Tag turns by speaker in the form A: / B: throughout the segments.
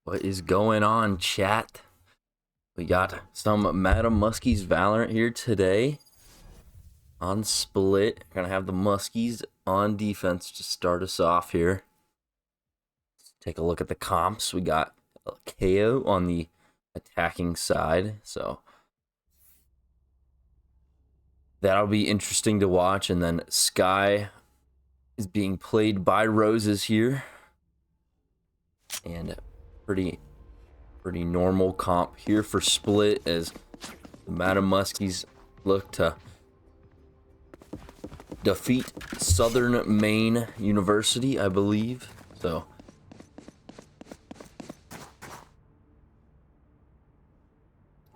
A: What is going on, chat? We got some Madam Muskies Valorant here today on split. Gonna have the Muskies on defense to start us off here. Let's take a look at the comps. We got a KO on the attacking side, so that'll be interesting to watch. And then Sky is being played by Roses here, and pretty normal comp here for split as the Madam Muskies look to defeat Southern Maine University, I believe. So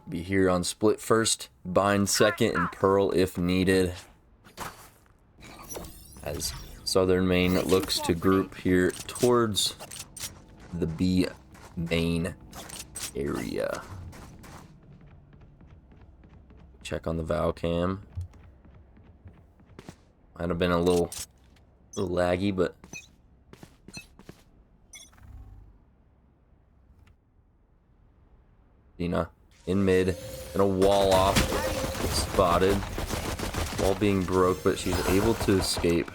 A: be here on split first, bind second, and pearl if needed, as Southern Maine looks to group here towards the B main area. Check on the Val cam. Might have been a little laggy, but Dina in mid, gonna wall off, spotted. Wall being broke, but she's able to escape.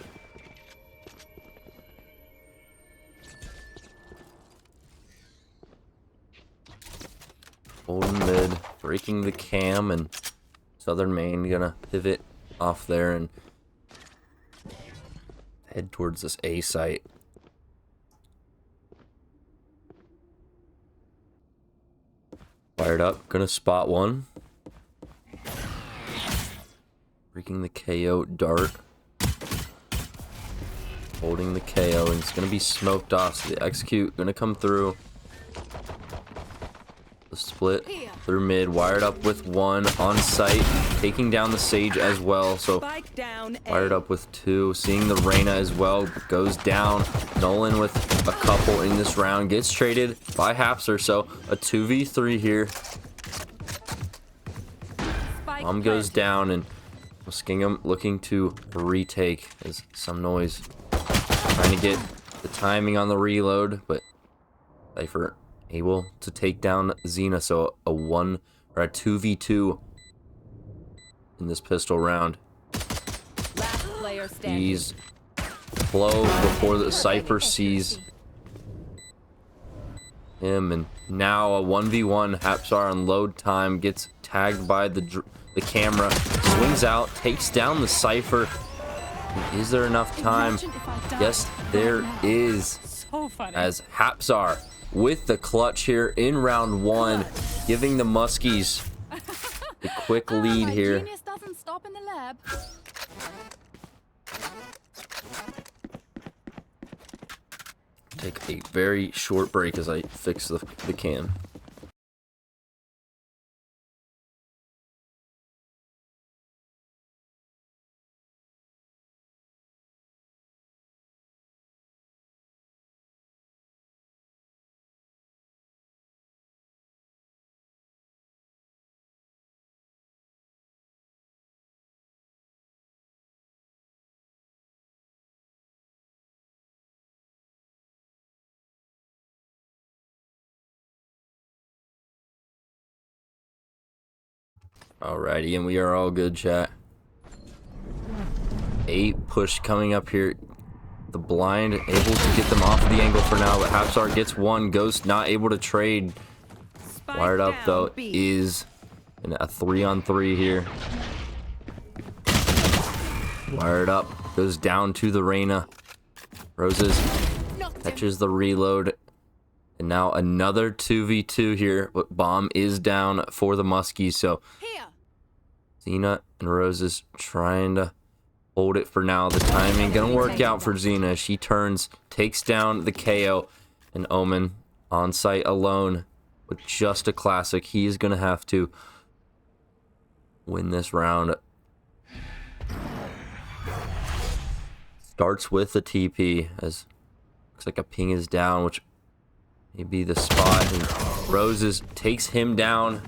A: Holding mid, breaking the cam, and Southern Maine gonna pivot off there and head towards this A site. Fired up, gonna spot one. Breaking the KO dart. Holding the KO, and it's gonna be smoked off, so the execute gonna come through. The split through mid, wired up with one on site, taking down the Sage as well. So wired up with two, seeing the Reyna as well, goes down. Nolan with a couple in this round, gets traded by Hapser, so a 2v3 here. Bomb goes down, and Muskingum looking to retake as some noise. Trying to get the timing on the reload, but Cypher able to take down Xena, so a 2v2 in this pistol round. He's close before the Cypher sees him, and now a 1v1. Hapsar on load time gets tagged by the camera, swings out, takes down the Cypher. Is there enough time? Yes, there is, as Hapsar with the clutch here in round one, giving the Muskies a quick lead here. Take a very short break as I fix the cam. Alrighty, and we are all good, chat. 8 push coming up here. The blind able to get them off of the angle for now, but Hapsar gets one. Ghost not able to trade. Wired up though is in a 3-on-3 here. Wired up, goes down to the Reyna. Roses catches the reload. And now another 2v2 here, but bomb is down for the Muskies, so Xena and Roses trying to hold it for now. The timing gonna work out for Xena. She turns, takes down the KO, and Omen on site alone with just a classic. He is gonna have to win this round. Starts with the TP, as looks like a ping is down, which maybe the spot, and Roses takes him down.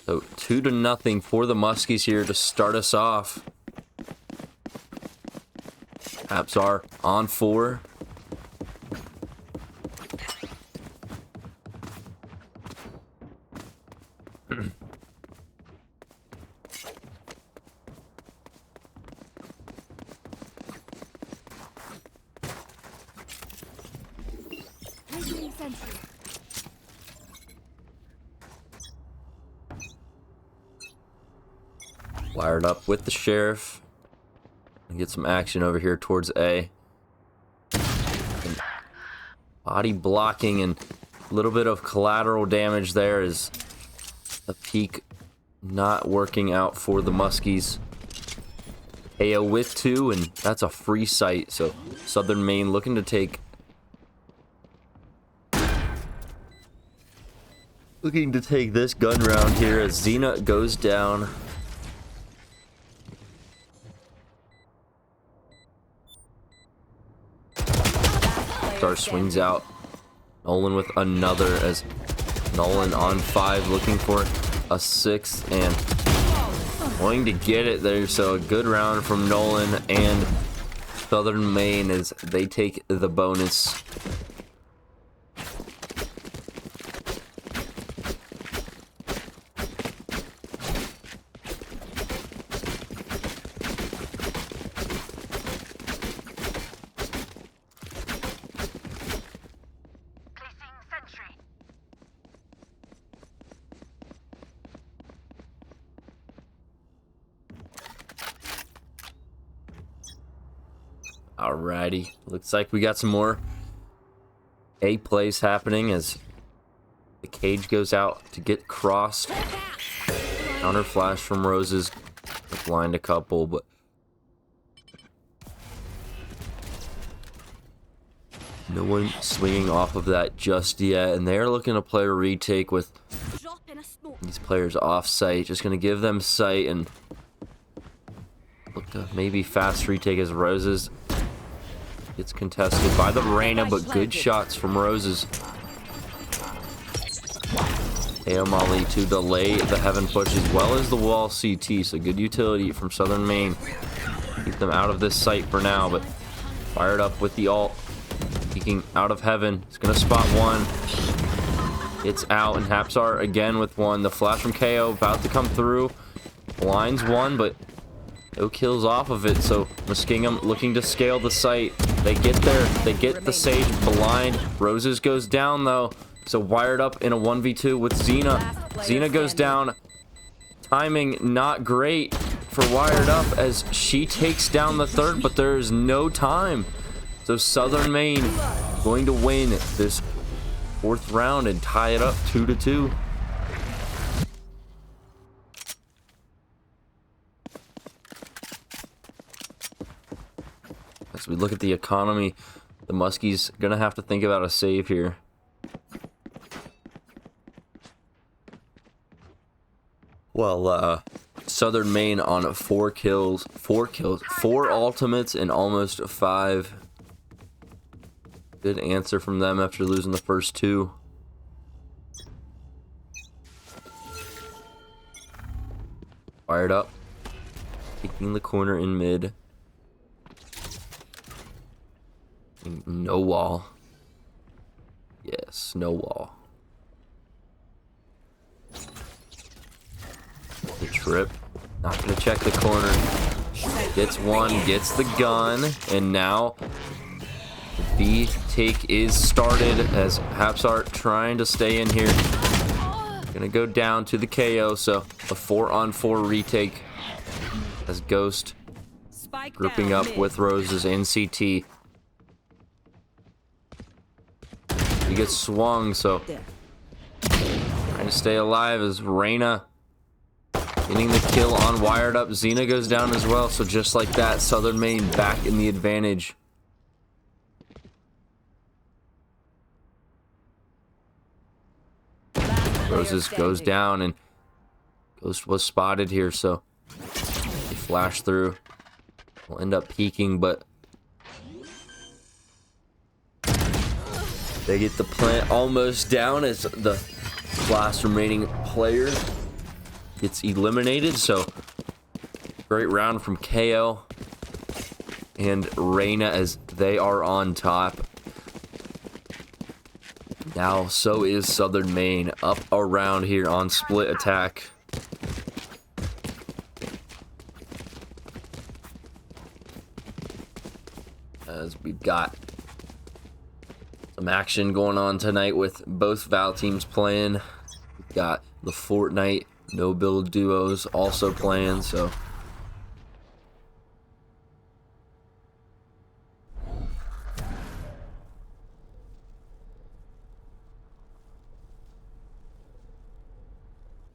A: So 2-0 for the Muskies here to start us off. Hapsar on 4. Wired up with the sheriff. Get some action over here towards A. And body blocking and a little bit of collateral damage there is a peak not working out for the Muskies. AO with 2, and that's a free site, so Southern Maine looking to take this gun round here as Xena goes down. Star swings out. Nolan with another as Nolan on 5 looking for a 6th and going to get it there. So a good round from Nolan and Southern Maine as they take the bonus. Alrighty, looks like we got some more A plays happening as the cage goes out to get crossed. Counter flash from Roses, blind a couple, but no one swinging off of that just yet. And they're looking to play a retake with these players off site, just gonna give them sight and look to maybe fast retake as Roses gets contested by the Reyna, but good shots from Roses. Molly to delay the heaven push as well as the wall CT, so good utility from Southern Maine. Keep them out of this site for now, but fired up with the ult. Peeking out of heaven. It's gonna spot one. It's out, and Hapsar again with one. The flash from KO about to come through. Blinds one, but no kills off of it, so Muskingum looking to scale the site. They get there, they get the Sage blind. Roses goes down though, so wired up in a 1v2 with Xena. Xena goes down. Timing not great for wired up as she takes down the third, but there is no time. So Southern Maine going to win this 4th round and tie it up 2-2. As we look at the economy, the Muskies gonna have to think about a save here. Well, Southern Maine on 4 kills, 4 ultimates and almost 5. Good answer from them after losing the first 2. Fired up, taking the corner in mid. No wall. Yes, no wall. The trip. Not gonna check the corner. Gets one, gets the gun, and now the B take is started as Hapsart trying to stay in here. Gonna go down to the KO, so a 4-on-4 retake as Ghost grouping up with Roses and CT. He gets swung, so trying to stay alive as Reyna getting the kill on wired up. Xena goes down as well, so just like that, Southern Maine back in the advantage. Roses goes down and Ghost was spotted here, so they flash through. We'll end up peeking, but they get the plant almost down as the last remaining player gets eliminated. So great round from KO and Reyna as they are on top. Now, so is Southern Maine up around here on split attack. As we've got some action going on tonight with both Val teams playing. We've got the Fortnite no build duos also playing, so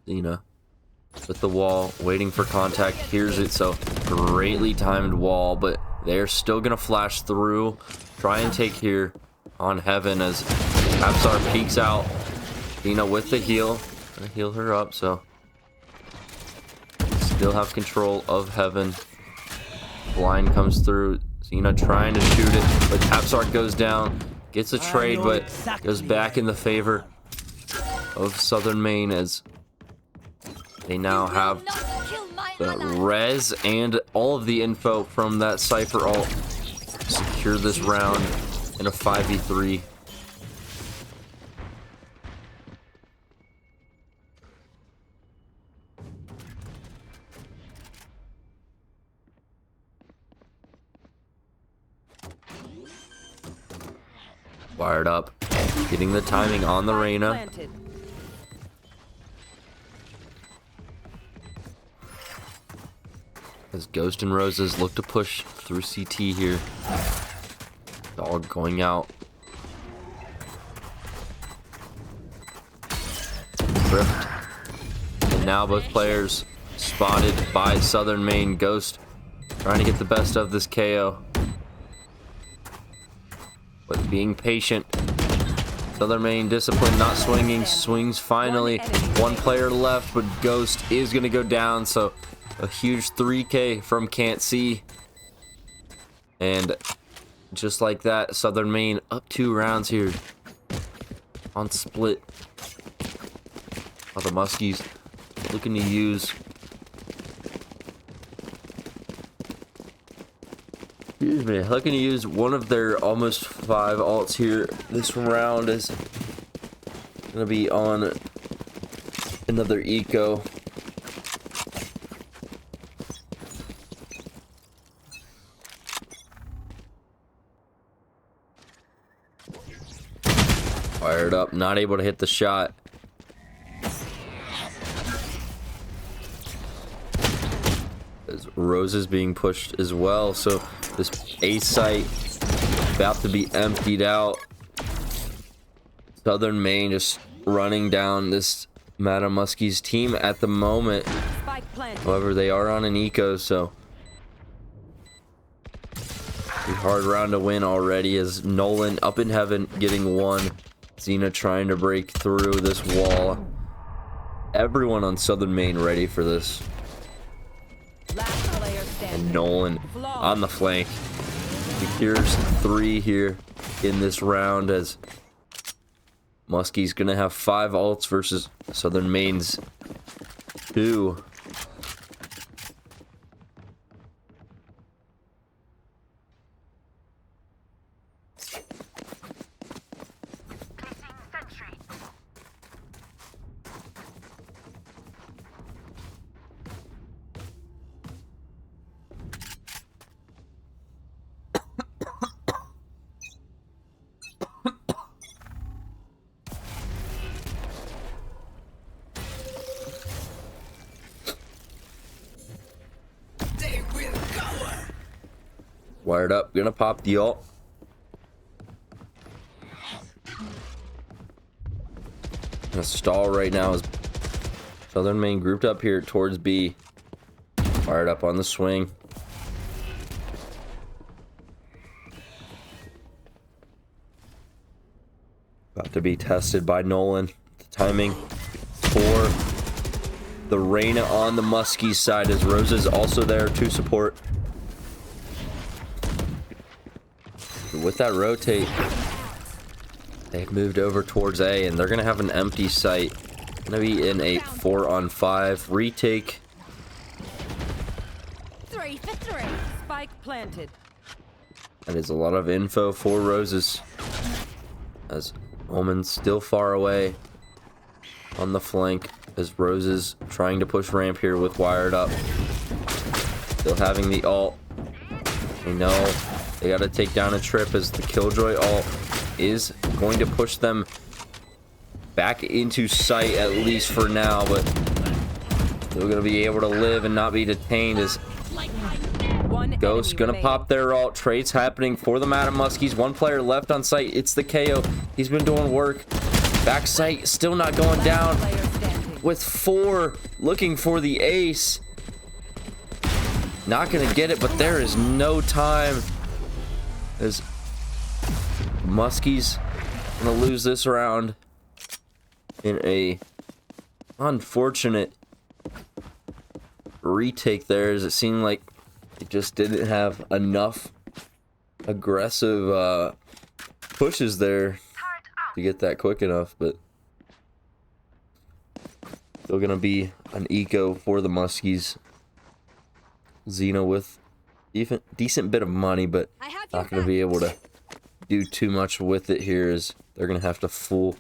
A: Cena with the wall, waiting for contact, hears it, so greatly timed wall, but they're still gonna flash through, try and take here on Heaven as Absar peeks out. Cena with the heal, gonna heal her up, so still have control of Heaven. Blind comes through, Cena trying to shoot it, but Absar goes down, gets a trade, but goes back in the favor of Southern Maine as they now have the res and all of the info from that Cypher ult. Secure this round in a 5v3. Wired up, getting the timing on the Reyna. As Ghost and Roses look to push through CT here. Dog going out. Drift. And now both players spotted by Southern Maine. Ghost trying to get the best of this KO. But being patient. Southern Maine discipline, not swinging. Swings finally. One player left, but Ghost is going to go down, so a huge 3K from Can't See. And just like that, Southern Maine up 2 rounds here on split. Oh, the Muskies looking to use, looking to use one of their almost 5 ults here. This round is gonna be on another eco. Fired up, not able to hit the shot. As Rose is being pushed as well, so this A site about to be emptied out. Southern Maine just running down this Madam Muskies team at the moment. However, they are on an eco, so pretty hard round to win already as Nolan up in Heaven getting 1. Xena trying to break through this wall. Everyone on Southern Maine ready for this. And Nolan on the flank. Secures 3 here in this round as Muskie's gonna have 5 ults versus Southern Maine's 2. Wired up, gonna pop the ult. Gonna stall right now as Southern Maine grouped up here towards B. Wired up on the swing. About to be tested by Nolan. The timing for the Reyna on the Muskies side as Rose is also there to support. With that rotate, they've moved over towards A, and they're gonna have an empty site. Gonna be in a 4-on-5 retake.
B: 3 for 3. Spike planted.
A: That is a lot of info for Roses, as Omen's still far away on the flank as Rose is trying to push ramp here with wired up. Still having the ult. They know they got to take down a trip as the Killjoy ult is going to push them back into sight, at least for now, but they're going to be able to live and not be detained as Ghost gonna pop their ult. Trades happening for the Madam Muskies. One player left on site. It's the KO. He's been doing work. Back site still not going down. With 4 looking for the ace. Not gonna get it, but there is no time. As Muskies gonna lose this round in a unfortunate retake there, as it seemed like it just didn't have enough aggressive pushes there to get that quick enough, but still gonna be an eco for the Muskies. Xena with decent bit of money, but not gonna be able to do too much with it here, as they're gonna have to fully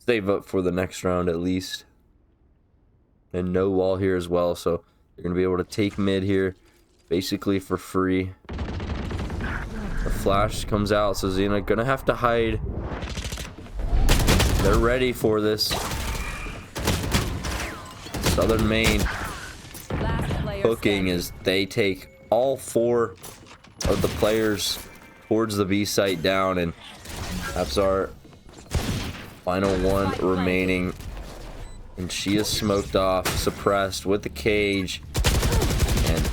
A: save up for the next round at least. And no wall here as well, so they're gonna be able to take mid here basically for free. The flash comes out, so Xena gonna have to hide. They're ready for this. Southern Maine cooking as they take all 4 of the players towards the B site down, and that's our final one remaining. And she is smoked off, suppressed with the cage, and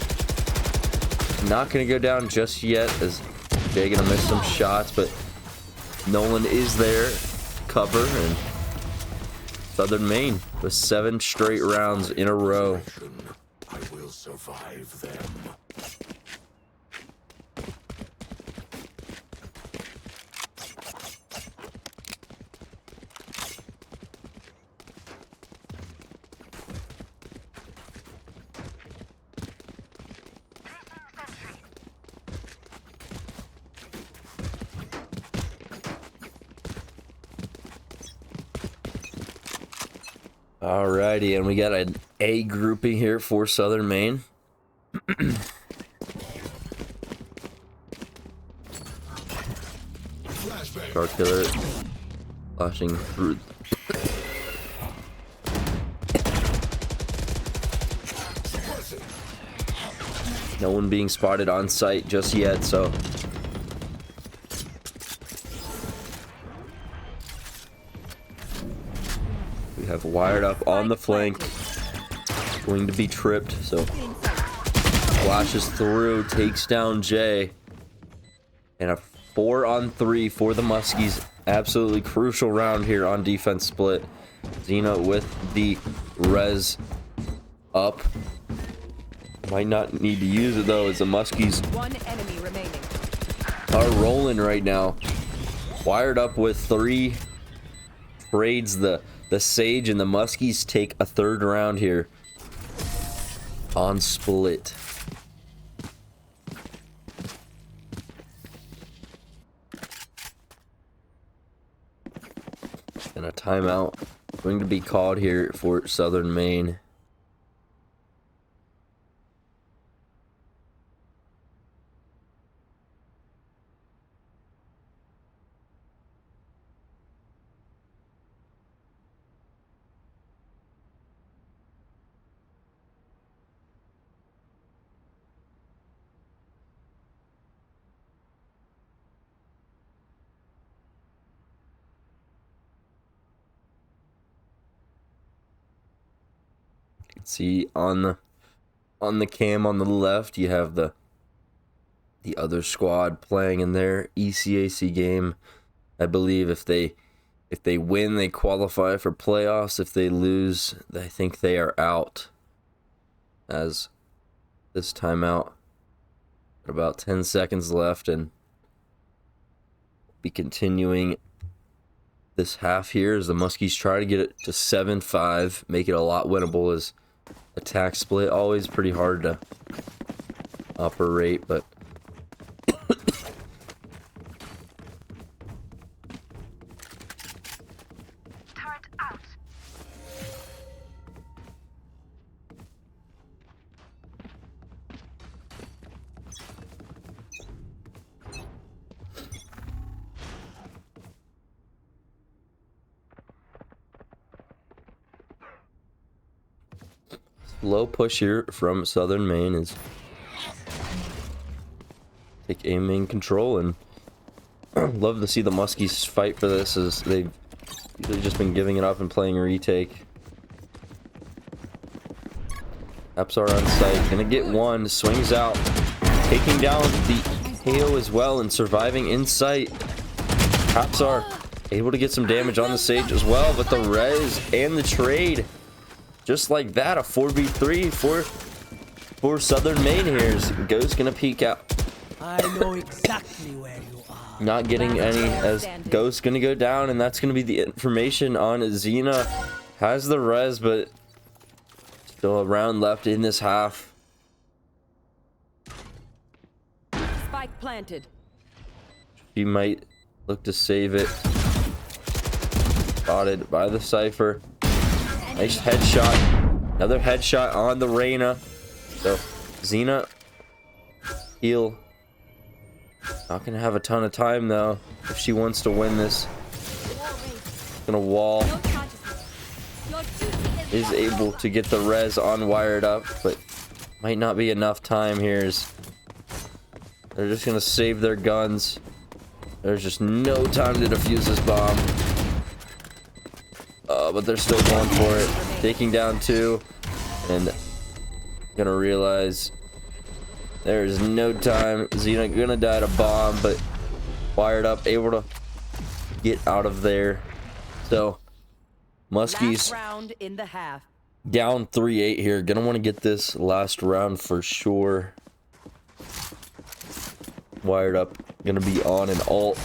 A: not gonna go down just yet, as Jay gonna miss some shots, but Nolan is there, cover, and Southern Maine with 7 straight rounds in a row.
C: I will survive them.
A: Alrighty, and we got an A grouping here for Southern Maine. Star Killer flashing through. No one being spotted on site just yet, so we have wired up on the flank. Going to be tripped, so flashes through, takes down Jay. And a 4-on-3 for the Muskies. Absolutely crucial round here on defense split. Xena with the res up. Might not need to use it though, as the Muskies are rolling right now. Wired up with 3 trades the Sage, and the Muskies take a 3rd round here on split. And a timeout going to be called here for Southern Maine. See on the cam on the left, you have the other squad playing in their ECAC game. I believe if they win, they qualify for playoffs. If they lose, I think they are out. As this timeout, about 10 seconds left, and be continuing this half here as the Muskies try to get it to 7-5, make it a lot winnable. As attack split always pretty hard to operate, but Low push here from Southern Maine is take a main control, and love to see the Muskies fight for this, as they've usually just been giving it up and playing retake. Apps are on site, gonna get one, swings out, taking down the KO as well and surviving in sight. Apps are able to get some damage on the Sage as well, but the res and the trade, just like that, a 4v3 for Southern Maine here. Ghost gonna peek out.
D: I know exactly where you are.
A: Not getting any, as Ghost gonna go down, and that's gonna be the information on Xena. Has the res, but still a round left in this half.
B: Spike planted.
A: She might look to save it. Spotted by the Cypher. Nice headshot. Another headshot on the Reyna. So Xena heal. Not gonna have a ton of time though if she wants to win this. Gonna wall. Is able to get the res on wired up, but might not be enough time here. They're just gonna save their guns. There's just no time to defuse this bomb. But they're still going for it. Taking down two, and gonna realize there is no time. Xena gonna die to bomb, but wired up, able to get out of there. So Muskies
B: Last round in the half.
A: down 3-8 here. Gonna want to get this last round for sure. Wired up, gonna be on an alt.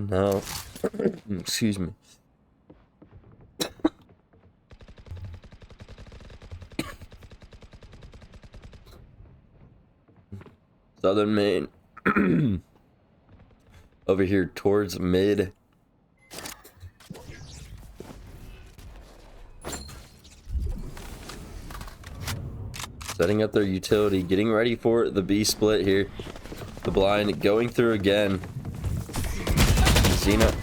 A: No. Excuse me. Southern Maine. Over here towards mid. Setting up their utility, getting ready for the B split here. The blind going through again. Xena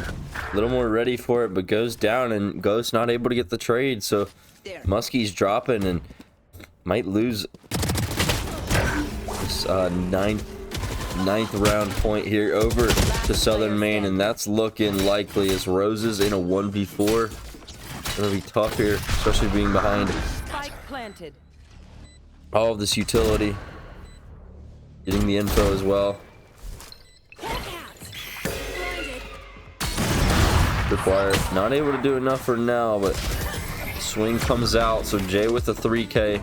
A: a little more ready for it, but goes down, and Ghost not able to get the trade, so Muskie's dropping and might lose this ninth round point here over to Southern Maine, and that's looking likely as Roses in a 1v4. Gonna be tough here, especially being behind
B: Spike planted.
A: all of this utility. Getting the info as well. Required. Not able to do enough for now, but swing comes out. So Jay with the 3K.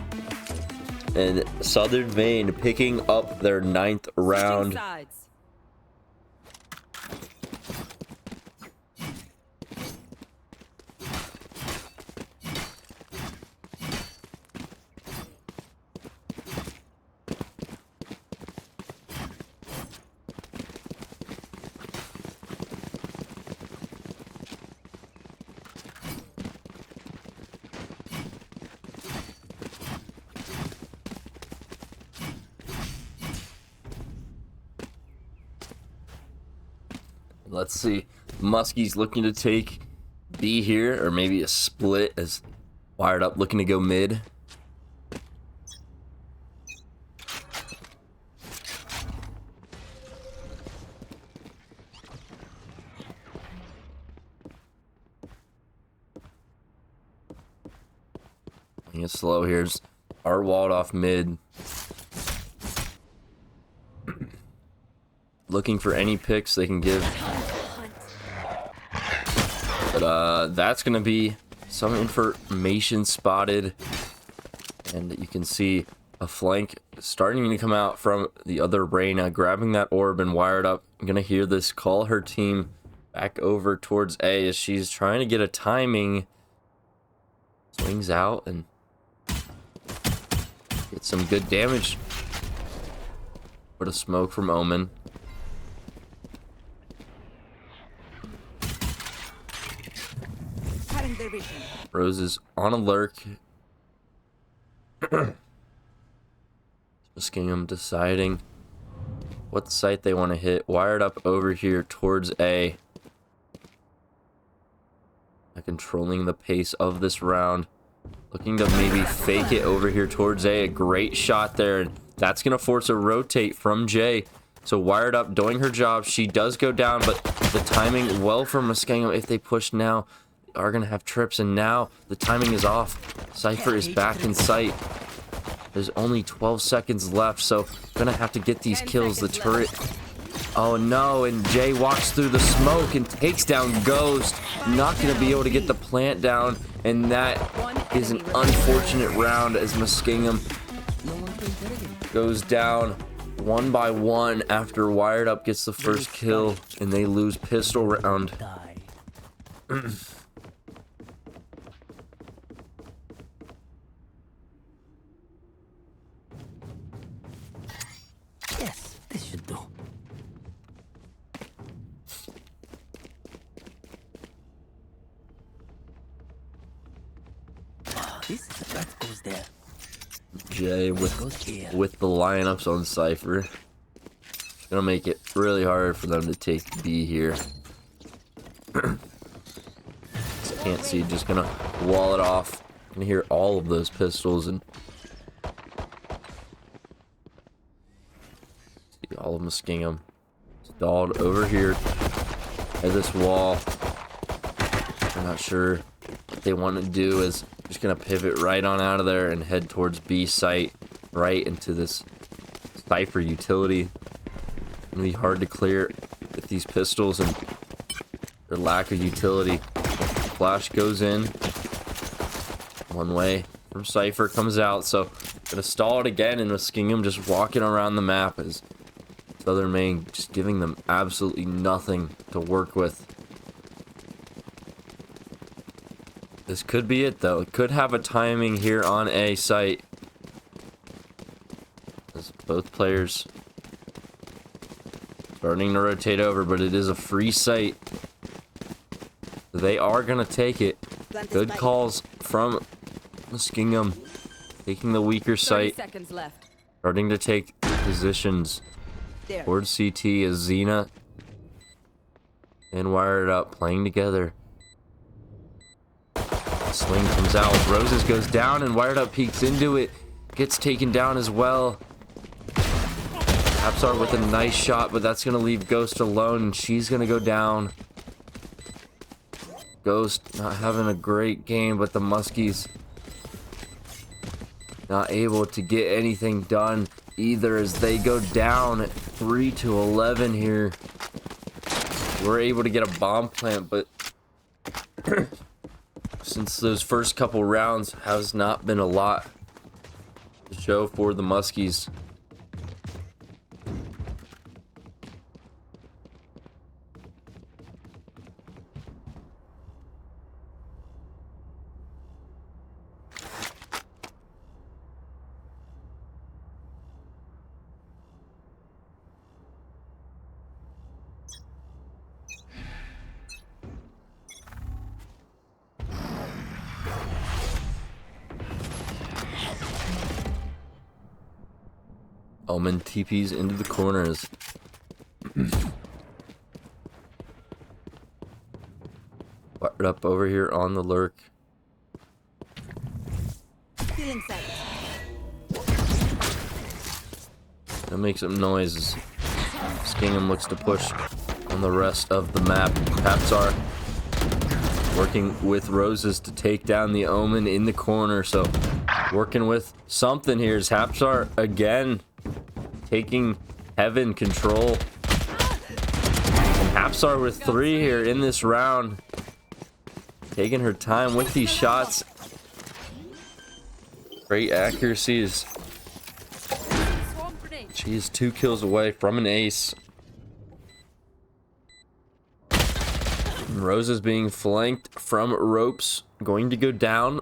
A: And Southern Maine picking up their 9th round.
B: Sides.
A: Let's see. Muskie's looking to take B here, or maybe a split as wired up looking to go mid. Playing it slow here. Are walled off mid. Looking for any picks they can give. But that's gonna be some information spotted, and you can see a flank starting to come out from the other Reyna, grabbing that orb and wired up. I'm gonna hear this call her team back over towards A as she's trying to get a timing. Swings out and get some good damage. Put a smoke from Omen. Rose is on a lurk. Muskingum deciding what site they want to hit. Wired up over here towards A. Controlling the pace of this round. Looking to maybe fake it over here towards A. A great shot there. And that's going to force a rotate from J. So Wired Up doing her job. She does go down, but the timing well from Muskingum. If they push now, they are going to have trips. And now the timing is off. Cypher is back in sight. There's only 12 seconds left, so gonna have to get these kills. The turret. Oh no, and Jay walks through the smoke and takes down Ghost. Not gonna be able to get the plant down, and that is an unfortunate round as Muskingum goes down 1 by 1 after Wired Up gets the first kill, and they lose pistol round.
D: Yes, this should do. This that goes there.
A: Jay with the lineups on Cypher. Gonna make it really hard for them to take B here. Can't see, just gonna wall it off. You can hear all of those pistols and see all of Muskingum stalled over here at this wall. I'm not sure what they want to do. Is just gonna pivot right on out of there and head towards B site, right into this Cypher utility. Gonna be hard to clear with these pistols and their lack of utility. Flash goes in one way from Cypher, comes out, so gonna stall it again, and Muskingum just walking around the map as Southern Maine just giving them absolutely nothing to work with. This could be it though. It could have a timing here on A site as both players starting to rotate over, but it is a free site. They are gonna take it. Good calls from Muskingum, taking the weaker
B: 30
A: site.
B: seconds left.
A: Starting to take positions
B: There.
A: towards CT as Xena and Wired Up playing together. Sling comes out. Roses goes down and Wired Up peeks into it. Gets taken down as well. Apsar with a nice shot, but that's going to leave Ghost alone, and she's going to go down. Ghost not having a great game, but the Muskies not able to get anything done either as they go down 3-11 here. We're able to get a bomb plant, but since those first couple rounds has not been a lot to show for the Muskies. Omen TPs into the corners. Wired Up over here on the lurk. That makes some noises. Muskingum looks to push on the rest of the map. Papsar working with Roses to take down the Omen in the corner. So working with something here is Hapsar again taking Heaven control. And Hapsar with 3 here in this round. Taking her time with these shots. Great accuracies. She is 2 kills away from an ace. And Rose is being flanked from ropes. Going to go down.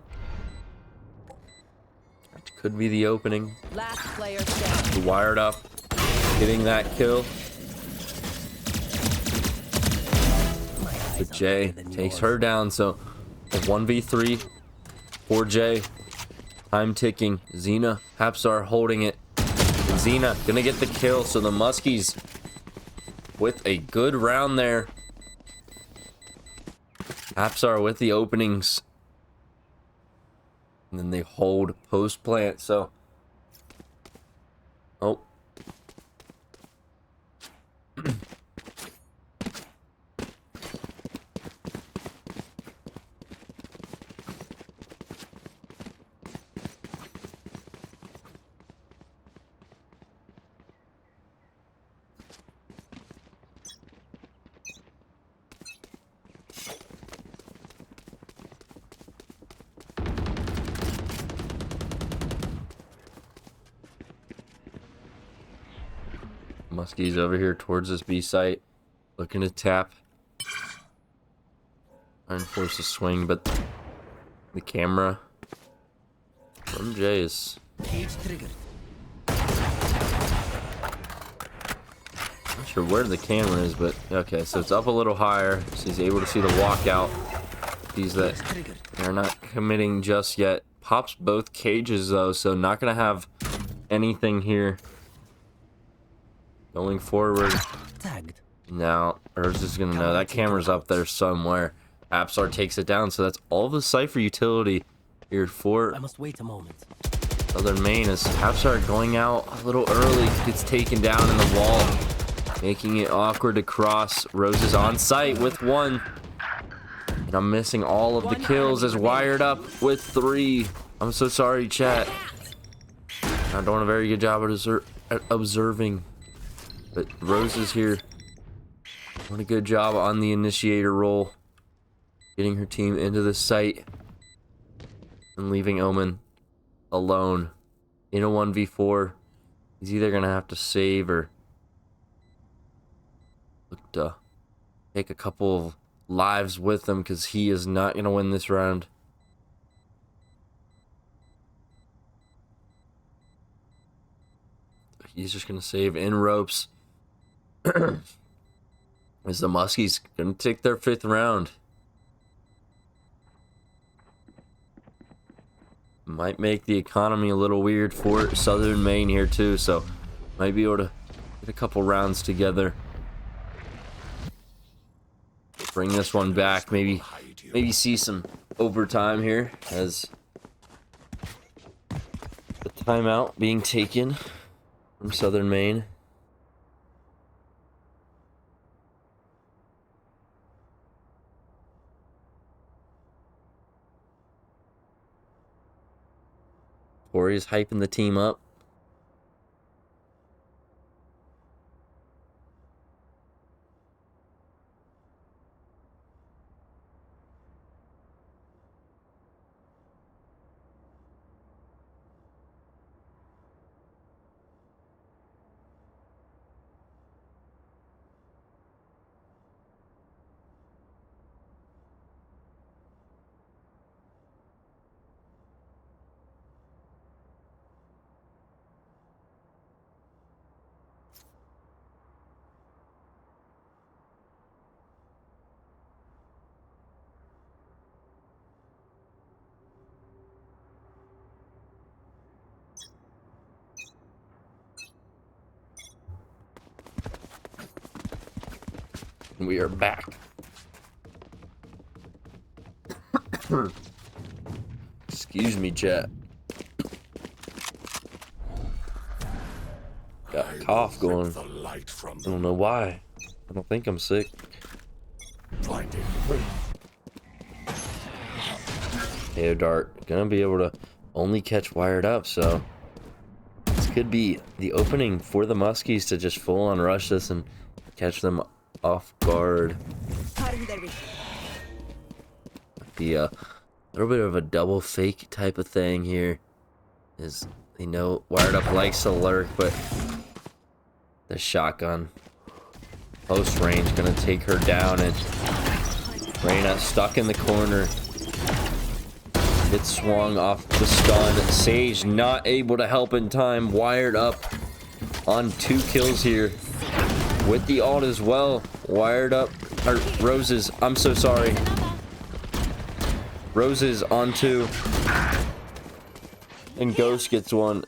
A: That could be the opening.
B: Last player standing.
A: Wired Up. Getting that kill. But Jay takes her down, so a 1v3 Poor Jay. Time ticking. Xena, Hapsar holding it. And Xena gonna get the kill. So the Muskies with a good round there. Hapsar with the openings. And then they hold post plant. So, oh. Muskies over here towards this B site, looking to tap. Trying to force a swing, but the camera from Jay is
D: Cage triggered.
A: not sure where the camera is, but okay, so it's up a little higher, so he's able to see the walkout. Sees that they're not committing just yet. Pops both cages though, so not gonna have anything here. Going forward.
D: Tagged.
A: Now, Urs is gonna know that camera's up there somewhere. Hapsar takes it down, so that's all the Cypher utility here for
D: I must wait a moment.
A: Southern Maine as Hapsar going out a little early, gets taken down in the wall, making it awkward to cross. Rose is on site with one. And I'm missing all of the kills as Wired Up with 3. I'm so sorry, chat. Not doing a very good job at observing. But Rose is here. Doing a good job on the initiator role. Getting her team into the site. And leaving Omen alone. In a 1v4. He's either going to have to save or look to take a couple of lives with him, because he is not going to win this round. He's just going to save in ropes. As the Muskies going to take their 5th round. Might make the economy a little weird for Southern Maine here too, so might be able to get a couple rounds together. Bring this one back, maybe see some overtime here as the timeout being taken from Southern Maine. Corey's hyping the team up. We are back. Excuse me, chat. Got a cough going. I don't know why. I don't think I'm sick. KO Dart gonna be able to only catch Wired Up, so this could be the opening for the Muskies to just full on rush this and catch them off guard. Be a little bit of a double fake type of thing here, is they know Wired Up likes to lurk, but the shotgun close range gonna take her down, and Reyna stuck in the corner, gets swung off the stun. Sage not able to help in time. Wired Up on 2 kills here with the ult as well. Wired Up, or Roses, I'm so sorry. Roses on 2. And Ghost gets 1.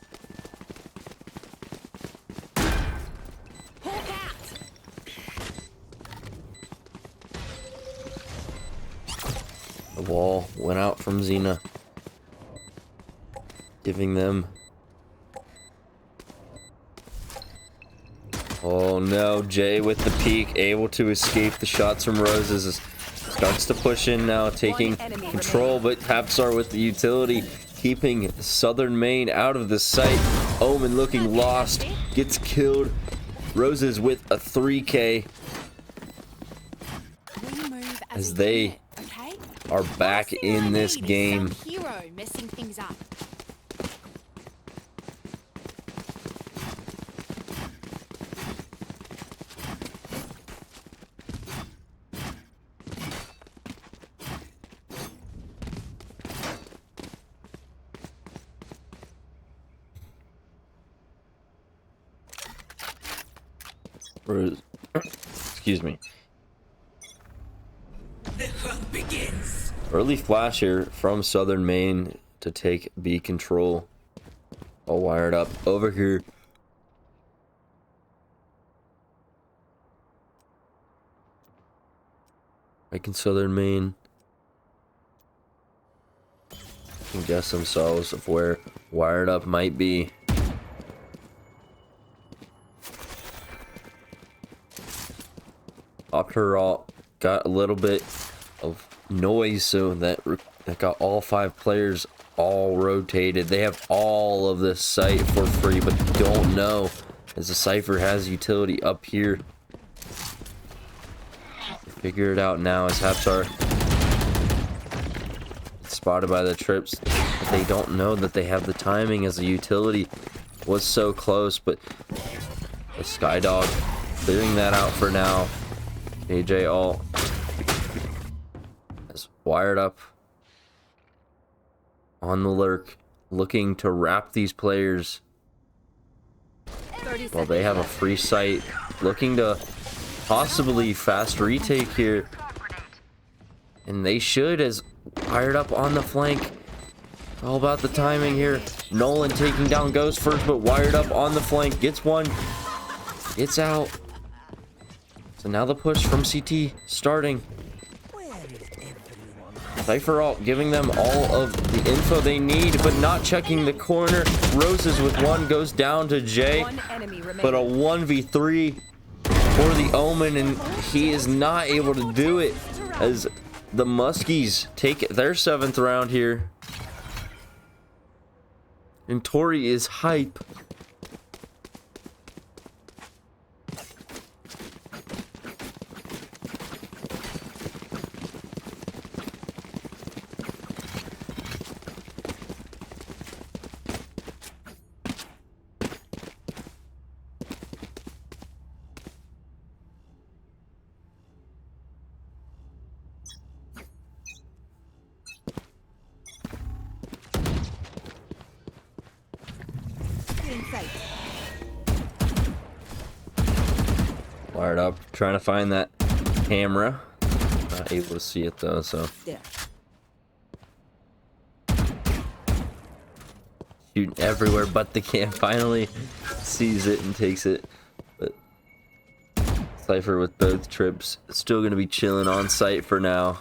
A: The wall went out from Xena, giving them... Oh no, Jay with the peek, able to escape the shots from Roses. Starts to push in now, taking control, but Hapsar with the utility, keeping Southern Maine out of the sight. Omen looking lost, gets killed. Roses with a 3K as they are back in this game.
E: Hero messing things up.
A: Excuse me.
D: The hunt begins.
A: Early flash here from Southern Maine to take B control. All wired up over here. Making Southern Maine can guess themselves of where wired up might be. After all, got a little bit of noise, so that got all 5 players all rotated. They have all of this site for free, but don't know as the Cypher has utility up here. Figure it out now as Hapsar spotted by the trips. But they don't know that they have the timing as the utility was so close, but the Skydog clearing that out for now. AJ all is wired up on the lurk, looking to wrap these players. Well, they have a free site, looking to possibly fast retake here, and they should, as wired up on the flank. All about the timing here. Nolan taking down Ghost first, but wired up on the flank, gets 1, gets out. So now the push from CT starting. Cypher alt giving them all of the info they need, but not checking the corner. Roses with 1 goes down to Jay, but a 1v3 for the Omen, and he is not able to do it as the Muskies take their 7th round here. And Tori is hype. Wired up, trying to find that camera. Not able to see it though, so.
B: There.
A: Shooting everywhere but the cam. Finally sees it and takes it. But Cypher with both trips still going to be chilling on site for now.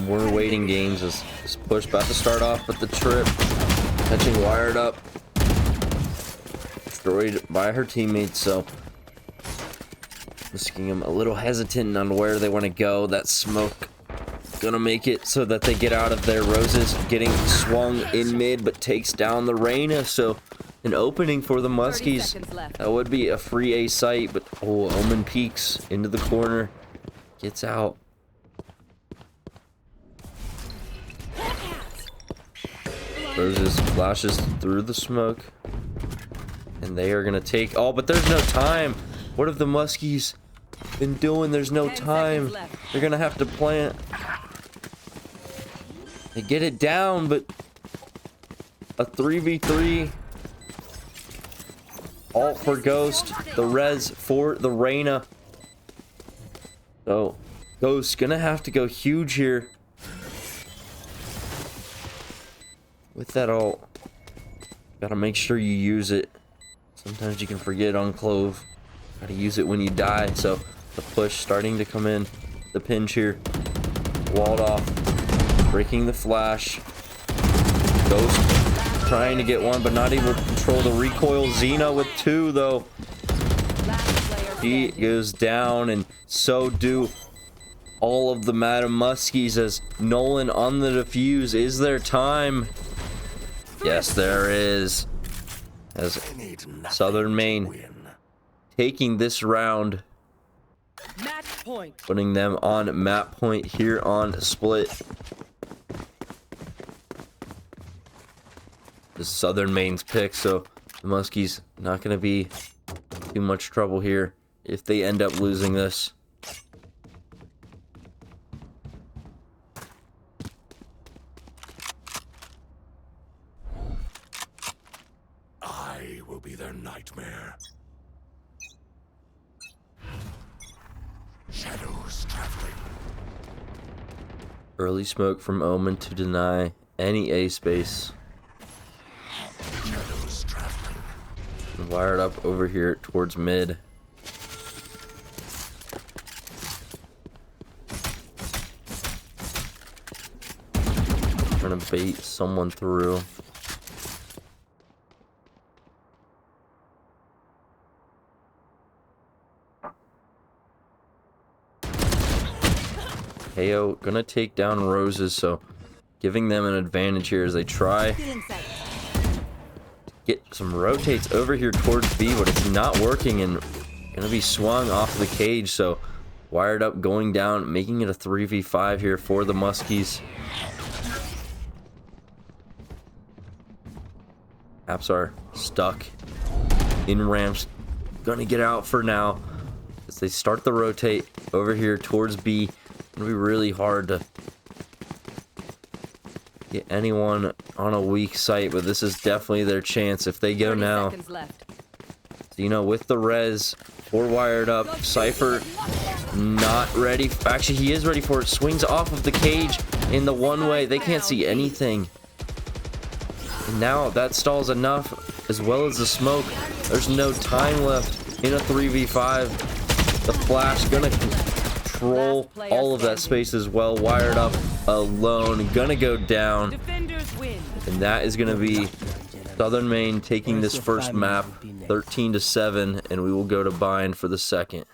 A: More waiting games as this push about to start off, but the trip catching wired up, destroyed by her teammates. So making them a little hesitant on where they want to go. That smoke gonna make it so that they get out of there. Roses getting swung in mid, but takes down the Reyna. So an opening for the Muskies. That would be a free A site, but oh, Omen peeks into the corner, gets out. Roses flashes through the smoke, and they are gonna take. Oh, but there's no time. What if the Muskies been doing. There's no
B: 10
A: time.
B: seconds left.
A: They're gonna have to plant. They get it down, but a 3v3. All for Ghost. The res for the Reyna. So, Ghost gonna have to go huge here. With that ult, gotta make sure you use it. Sometimes you can forget on Clove. Gotta use it when you die. So, the push starting to come in. The pinch here. Walled off. Breaking the flash. Ghost trying to get one, but not able to control the recoil. Xena with 2, though. He goes down, and so do all of the Madam Muskies as Nolan on the defuse. Is there time? Yes, there is. As Southern Maine taking this round,
B: Match point.
A: putting them on map point here on Split. The Southern Maine's pick, so the Muskies not going to be too much trouble here if they end up losing this.
C: I will be their nightmare. Shadows traveling.
A: Early smoke from Omen to deny any A space.
C: Shadows traveling.
A: Wired up over here towards mid. Trying to bait someone through. KO gonna take down Roses, so giving them an advantage here as they try get some rotates over here towards B, but it's not working and gonna be swung off the cage. So wired up going down, making it a 3v5 here for the Muskies. Apps are stuck in ramps, gonna get out for now as they start the rotate over here towards B. It'll be really hard to get anyone on a weak site, but this is definitely their chance if they go now. Xena with the res, 4 wired up. Cypher not ready. Actually, he is ready for it. Swings off of the cage in the one way. They can't see anything. And now that stalls enough, as well as the smoke. There's no time left in a 3v5. The flash gonna control all of that space as well. Wired up alone, gonna go down, and that is gonna be Southern Maine taking this first map 13-7, and we will go to bind for the second.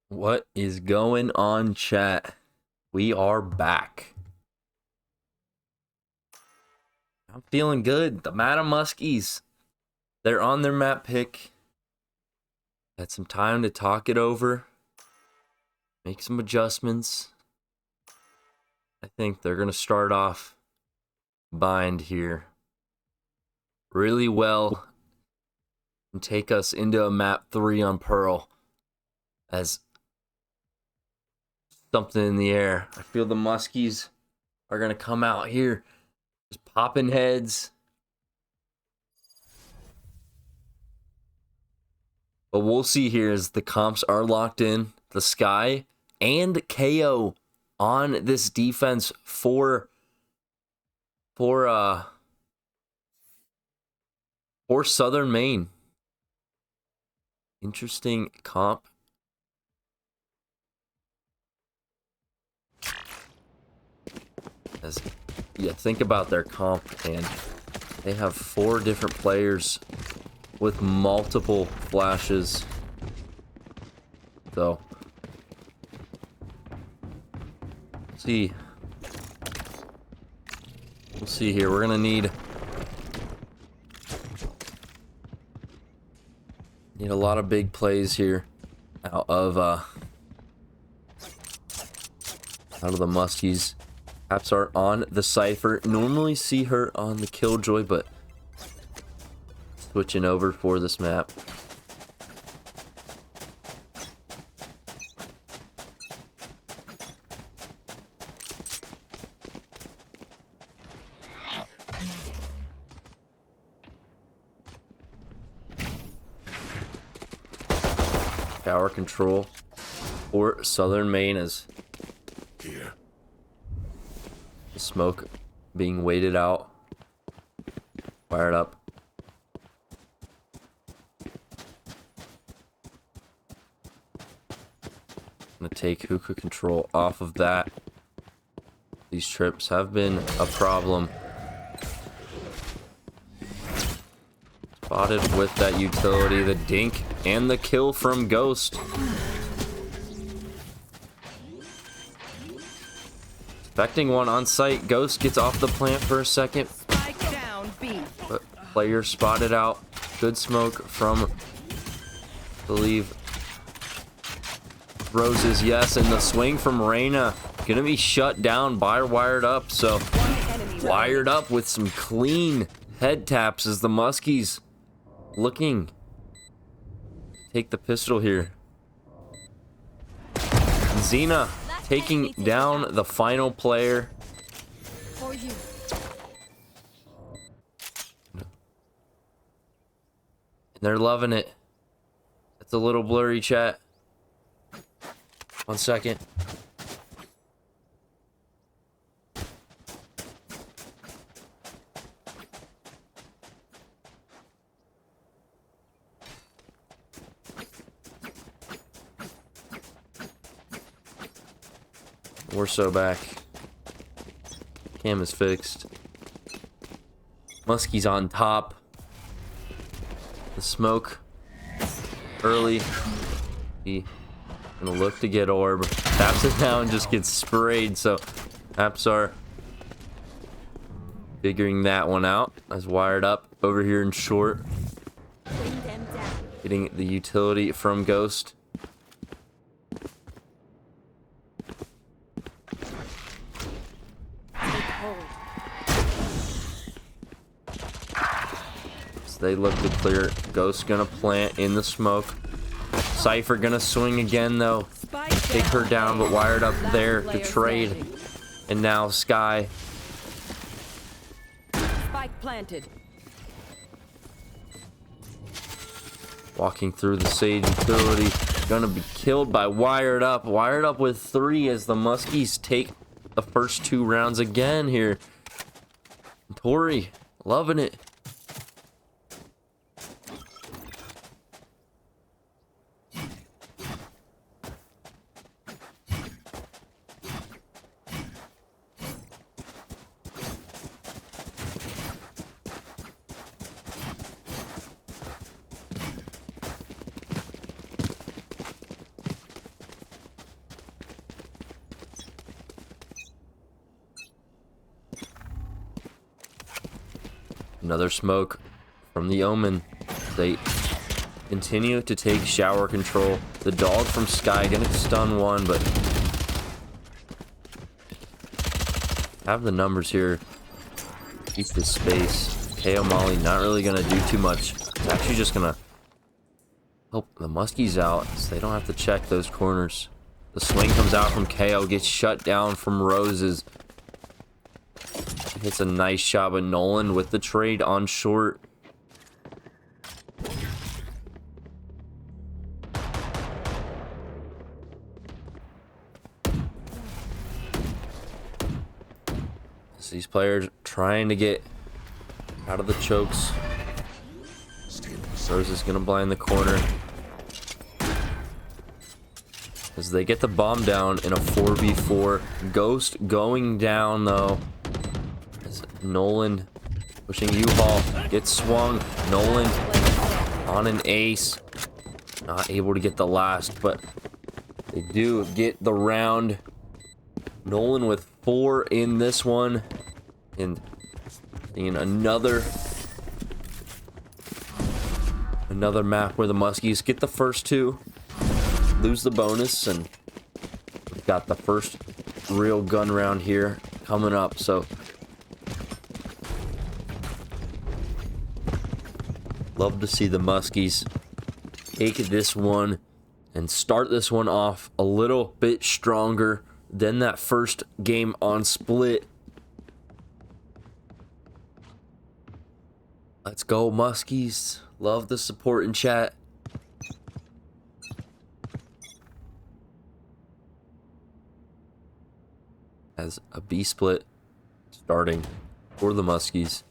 A: What is going on, chat? We are back. I'm feeling good. The Madam Muskies, they're on their map pick. Had some time to talk it over, make some adjustments. I think they're going to start off bind here really well and take us into a map 3 on Pearl as something in the air. I feel the Muskies are going to come out here just popping heads. But we'll see here as the comps are locked in. The Sky and KO on this defense for Southern Maine. Interesting comp. As you think about their comp, and they have 4 different players with multiple flashes. So, we'll see here. We're gonna need a lot of big plays here out of the Muskies. Apps are on the Cypher. Normally see her on the Killjoy, but switching over for this map. Tower control for Southern Maine as
C: Here.
A: the smoke being waited out. Fired up. Gonna take hookah control off of that. These trips have been a problem. Spotted with that utility, the dink, and the kill from Ghost. Expecting one on site. Ghost gets off the plant for a second.
B: Spike down, B.
A: But player spotted out. Good smoke from, I believe, Roses, yes, and the swing from Reyna gonna be shut down by Wired Up. So Wired Up with some clean head taps as the Muskies looking to take the pistol here. Xena taking down the final player.
E: For you.
A: They're loving it. It's a little blurry, chat. 1 second. We're so back. Cam is fixed. Muskie's on top. The smoke early. He gonna look to get orb. Taps it down and just gets sprayed. So Apps are figuring that one out. As Wired Up over here in short.
E: Bring them down.
A: Getting the utility from Ghost.
E: Take hold.
A: So they look to clear. Ghost gonna plant in the smoke. Cypher gonna swing again though.
B: Spike
A: Take her down, but Wired Up
B: Last
A: there to
B: player
A: trade.
B: standing.
A: And now Sky.
B: Spike planted.
A: Walking through the Sage utility. Gonna be killed by Wired Up. Wired Up with 3 as the Muskies take the first 2 rounds again here. Tori, loving it. Another smoke from the Omen. They continue to take shower control. The dog from Sky gonna stun one, but have the numbers here. Keep this space. KO Molly not really gonna do too much. It's actually just gonna help the Muskies out so they don't have to check those corners. The swing comes out from KO, gets shut down from Roses. Hits a nice shot, but Nolan with the trade on short. So these players trying to get out of the chokes. Rose is gonna blind the corner as they get the bomb down in a 4v4. Ghost going down though. As Nolan pushing U-Haul, gets swung. Nolan on an ace, not able to get the last, but they do get the round. Nolan with 4 in this one, and in another map where the Muskies get the first 2, lose the bonus, and we've got the first real gun round here coming up. So love to see the Muskies take this one and start this one off a little bit stronger than that first game on Split. Let's go, Muskies. Love the support in chat. As a B split starting for the Muskies.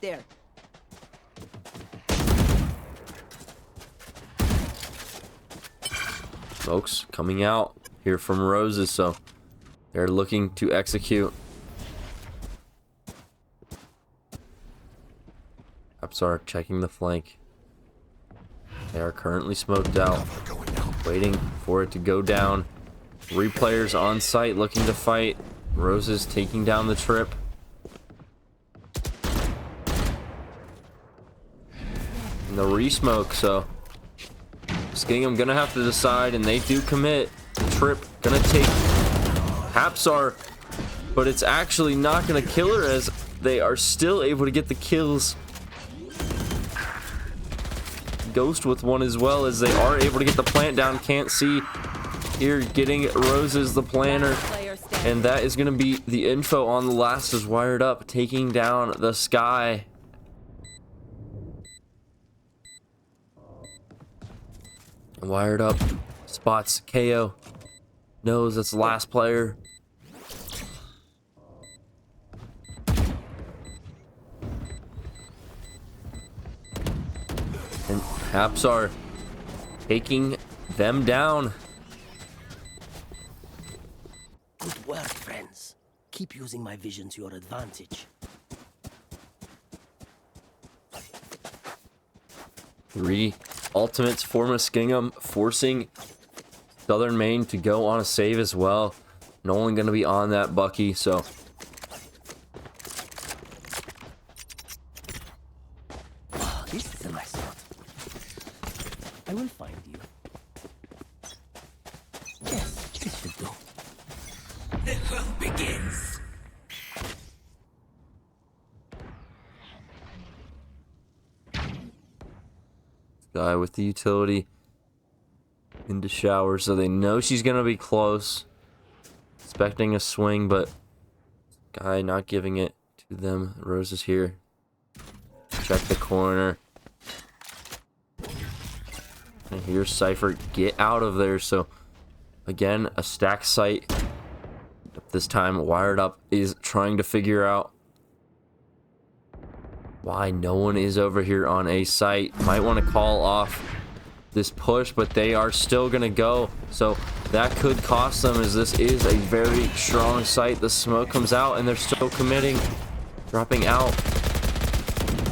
B: There.
A: Smokes coming out here from Roses, so they're looking to execute. Upsar checking the flank. They are currently smoked out, waiting for it to go down. 3 players on site looking to fight. Roses taking down the trip. And the re-smoke, so Skingham gonna have to decide, and they do commit. The trip gonna take Hapsar, but it's actually not gonna kill her as they are still able to get the kills. Ghost with one as well, as they are able to get the plant down. Can't see here, getting Roses the planter, and that is gonna be the info on the last is wired up, taking down the Sky. Wired up, spots KO, knows that's the last player. And Hapsar taking them down.
D: Good work, friends. Keep using my vision to your advantage.
A: 3 ultimates for Muskingum, forcing Southern Maine to go on a save as well. Nolan gonna be on that Bucky, so
D: This is a nice spot. I will find you. Yes, this should do. The hunt begins.
A: guy with the utility into shower, so they know she's gonna be close. Expecting a swing, but guy not giving it to them. Rose is here. Check the corner. And here's Cypher. Get out of there. So again, a stack site. This time Wired Up is trying to figure out why no one is over here on a site. Might want to call off this push, but they are still gonna go, so that could cost them, as this is a very strong site. The smoke comes out and they're still committing, dropping out.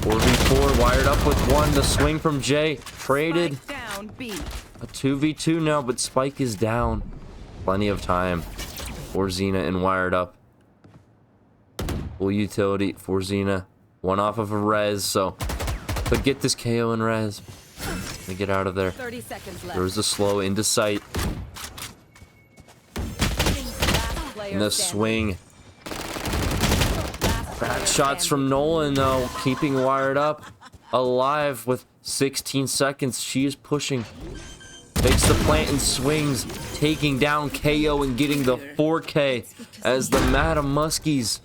A: 4v4, Wired Up with one. The swing from Jay traded.
B: Spike down B.
A: A 2v2 now, but Spike is down. Plenty of time for Xena and Wired Up. Full utility for Xena. One off of a res, so could get this KO and res. Let me get out of there.
B: 30 seconds left.
A: There was a slow into sight.
B: Last player
A: And the
B: standing.
A: swing.
B: Last
A: Bad
B: player
A: shots
B: standing.
A: from Nolan, though. Keeping Wired Up alive with 16 seconds. She is pushing. Takes the plant and swings. Taking down KO and getting the 4K as the Madam Muskies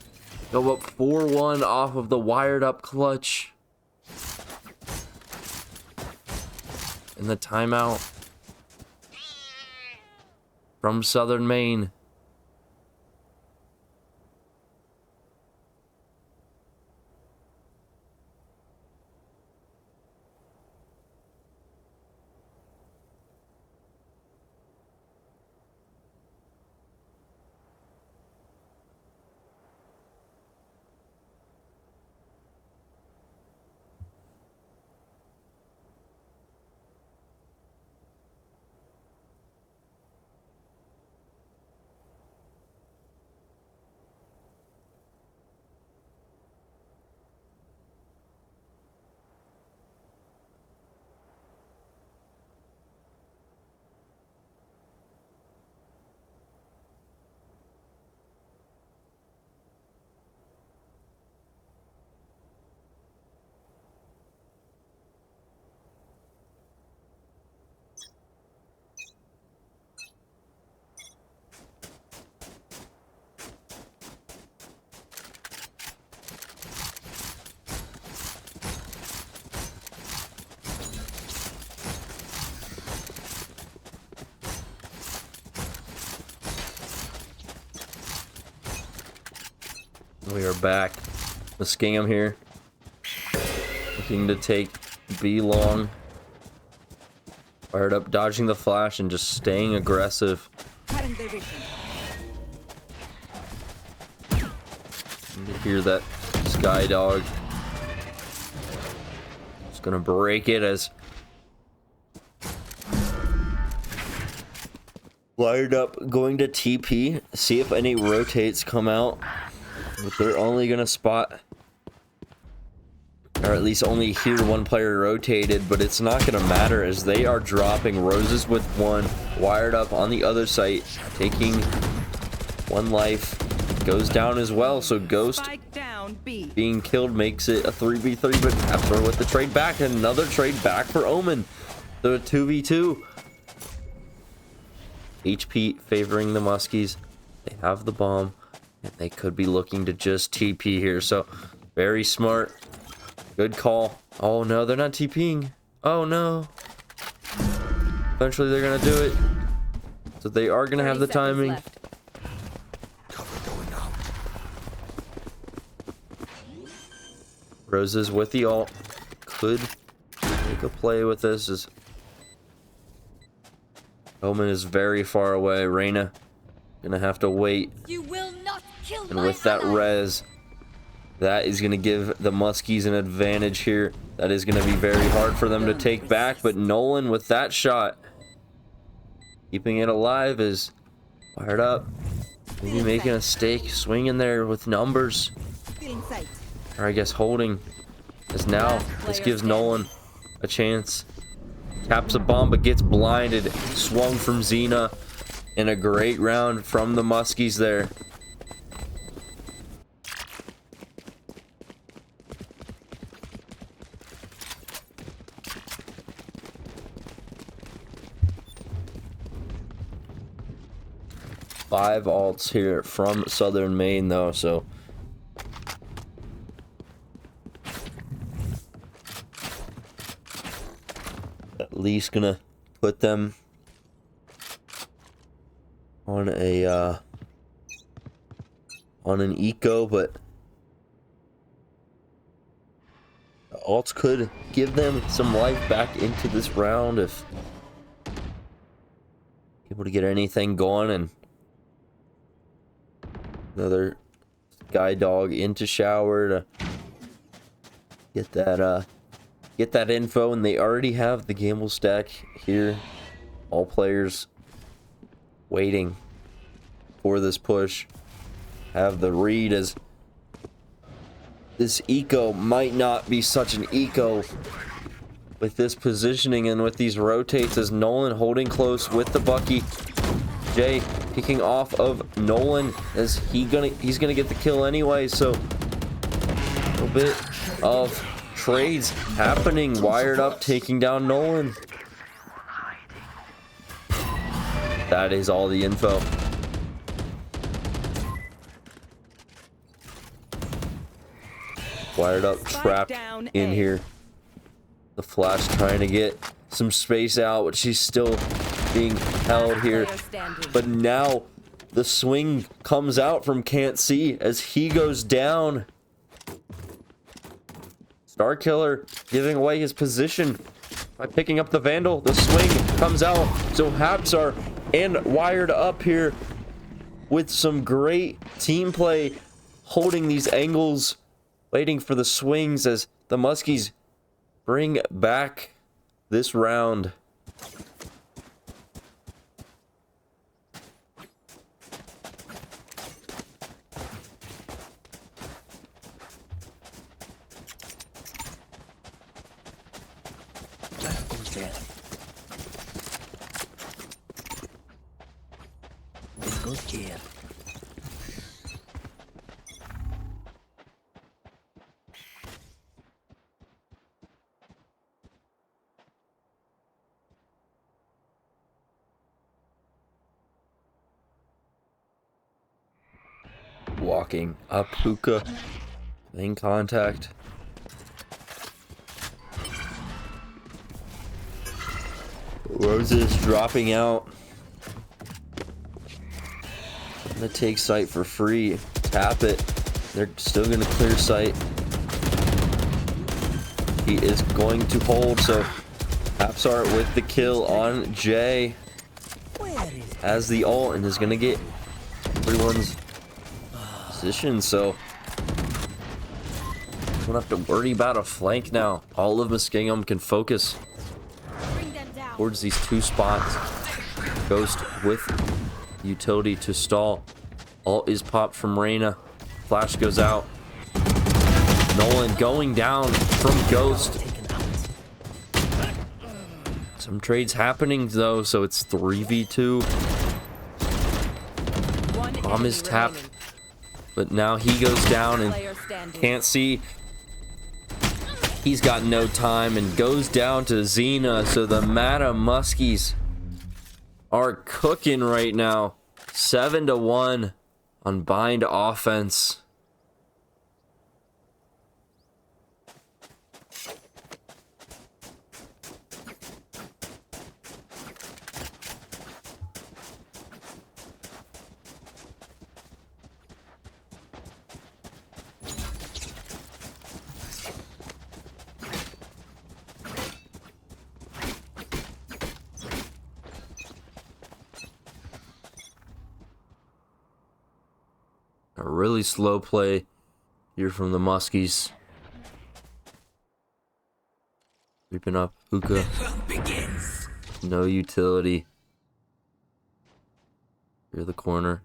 A: go up 4-1 off of the Wired Up clutch. And the timeout from Southern Maine. We are back. Muskingum here. Looking to take B long. Fired Up, dodging the flash and just staying aggressive. You hear that Sky Dog. Just gonna break it as Wired Up going to TP. See if any rotates come out. But they're only gonna spot, or at least only hear one player rotated, but it's not gonna matter as they are dropping. Roses with one, Wired Up on the other site, taking one life, goes down as well. So Ghost
B: Spike down B.
A: being killed makes it a 3v3, but after with the trade back, another trade back for Omen. So a 2v2. HP favoring the Muskies. They have the bomb. And they could be looking to just TP here, so very smart. Good call. Oh no, they're not TPing. Oh no. Eventually they're gonna do it. So they are gonna have the
B: 30 seconds
A: timing.
B: left.
C: Cover going out.
A: Roses with the ult. Could make a play with this. As Omen is very far away. Reyna gonna have to wait.
E: You will not kill
A: And
E: my
A: with that
E: ally.
A: res, that is going to give the Muskies an advantage here. That is going to be very hard for them to take back. But Nolan with that shot, keeping it alive, is Wired Up. Maybe making a stake, swinging there with numbers.
E: Still in sight.
A: Or I guess holding. As now, this gives Nolan a chance. Taps a bomb but gets blinded. Swung from Xena. And a great round from the Muskies there. Five alts here from Southern Maine, though, so at least gonna put them on a on an eco, but the alts could give them some life back into this round if able to get anything going. And another Sky Dog into shower to get that info, and they already have the gamble stack here All players waiting for this push. Have the read as this eco might not be such an eco with this positioning and with these rotates as Nolan holding close with the Bucky. Jay picking off of Nolan as he's gonna get the kill anyway, so a little bit of trades happening. Wired Up taking down Nolan. That is all the info. Wired Up trapped in here. The Flash trying to get some space out, but she's still being held here. But now the swing comes out from Can't See as he goes down. Starkiller giving away his position by picking up the Vandal. The swing comes out. So Hapsar and Wired Up here with some great team play, holding these angles, waiting for the swings as the Muskies bring back this round.
D: That goes there. This goes here.
A: Walking up hookah, in contact. Roses dropping out. Gonna take sight for free. Tap it. They're still gonna clear sight. He is going to hold, so Hapsar with the kill on Jay. Has the ult and is gonna get everyone's position, so don't have to worry about a flank now. All of Muskingum can focus towards these two spots. Ghost with utility to stall. Ult is popped from Reyna. Flash goes out. Nolan going down from Ghost. Some trades happening though, so it's 3v2. Bomb is tapped. But now he goes down and Can't See. He's got no time and goes down to Xena. So the Mata Muskies are cooking right now. 7-1 on bind offense. A really slow play here from the Muskies. Creeping up hookah.
D: Begins.
A: No utility. Near the corner.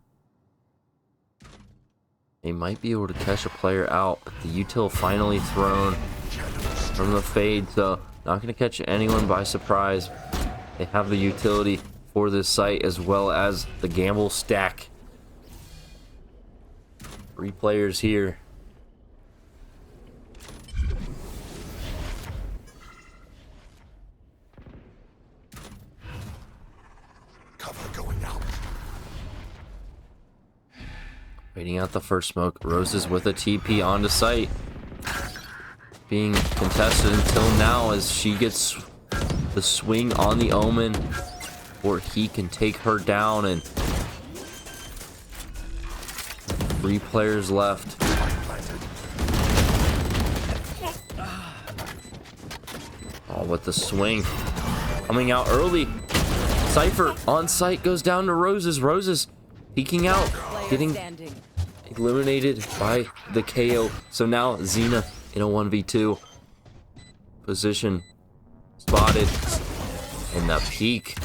A: They might be able to catch a player out, but the util finally thrown from the fade, so not going to catch anyone by surprise. They have the utility for this site as well as the gamble stack. 3 players here.
C: Cover going out.
A: Waiting out the first smoke. Roses with a TP onto site. Being contested until now as she gets the swing on the Omen, or he can take her down, and 3 players left. Oh, with the swing coming out early. Cypher on site goes down to Roses. Roses peeking out, getting eliminated by the KO. So now Xena in a 1v2 position, spotted, and the peek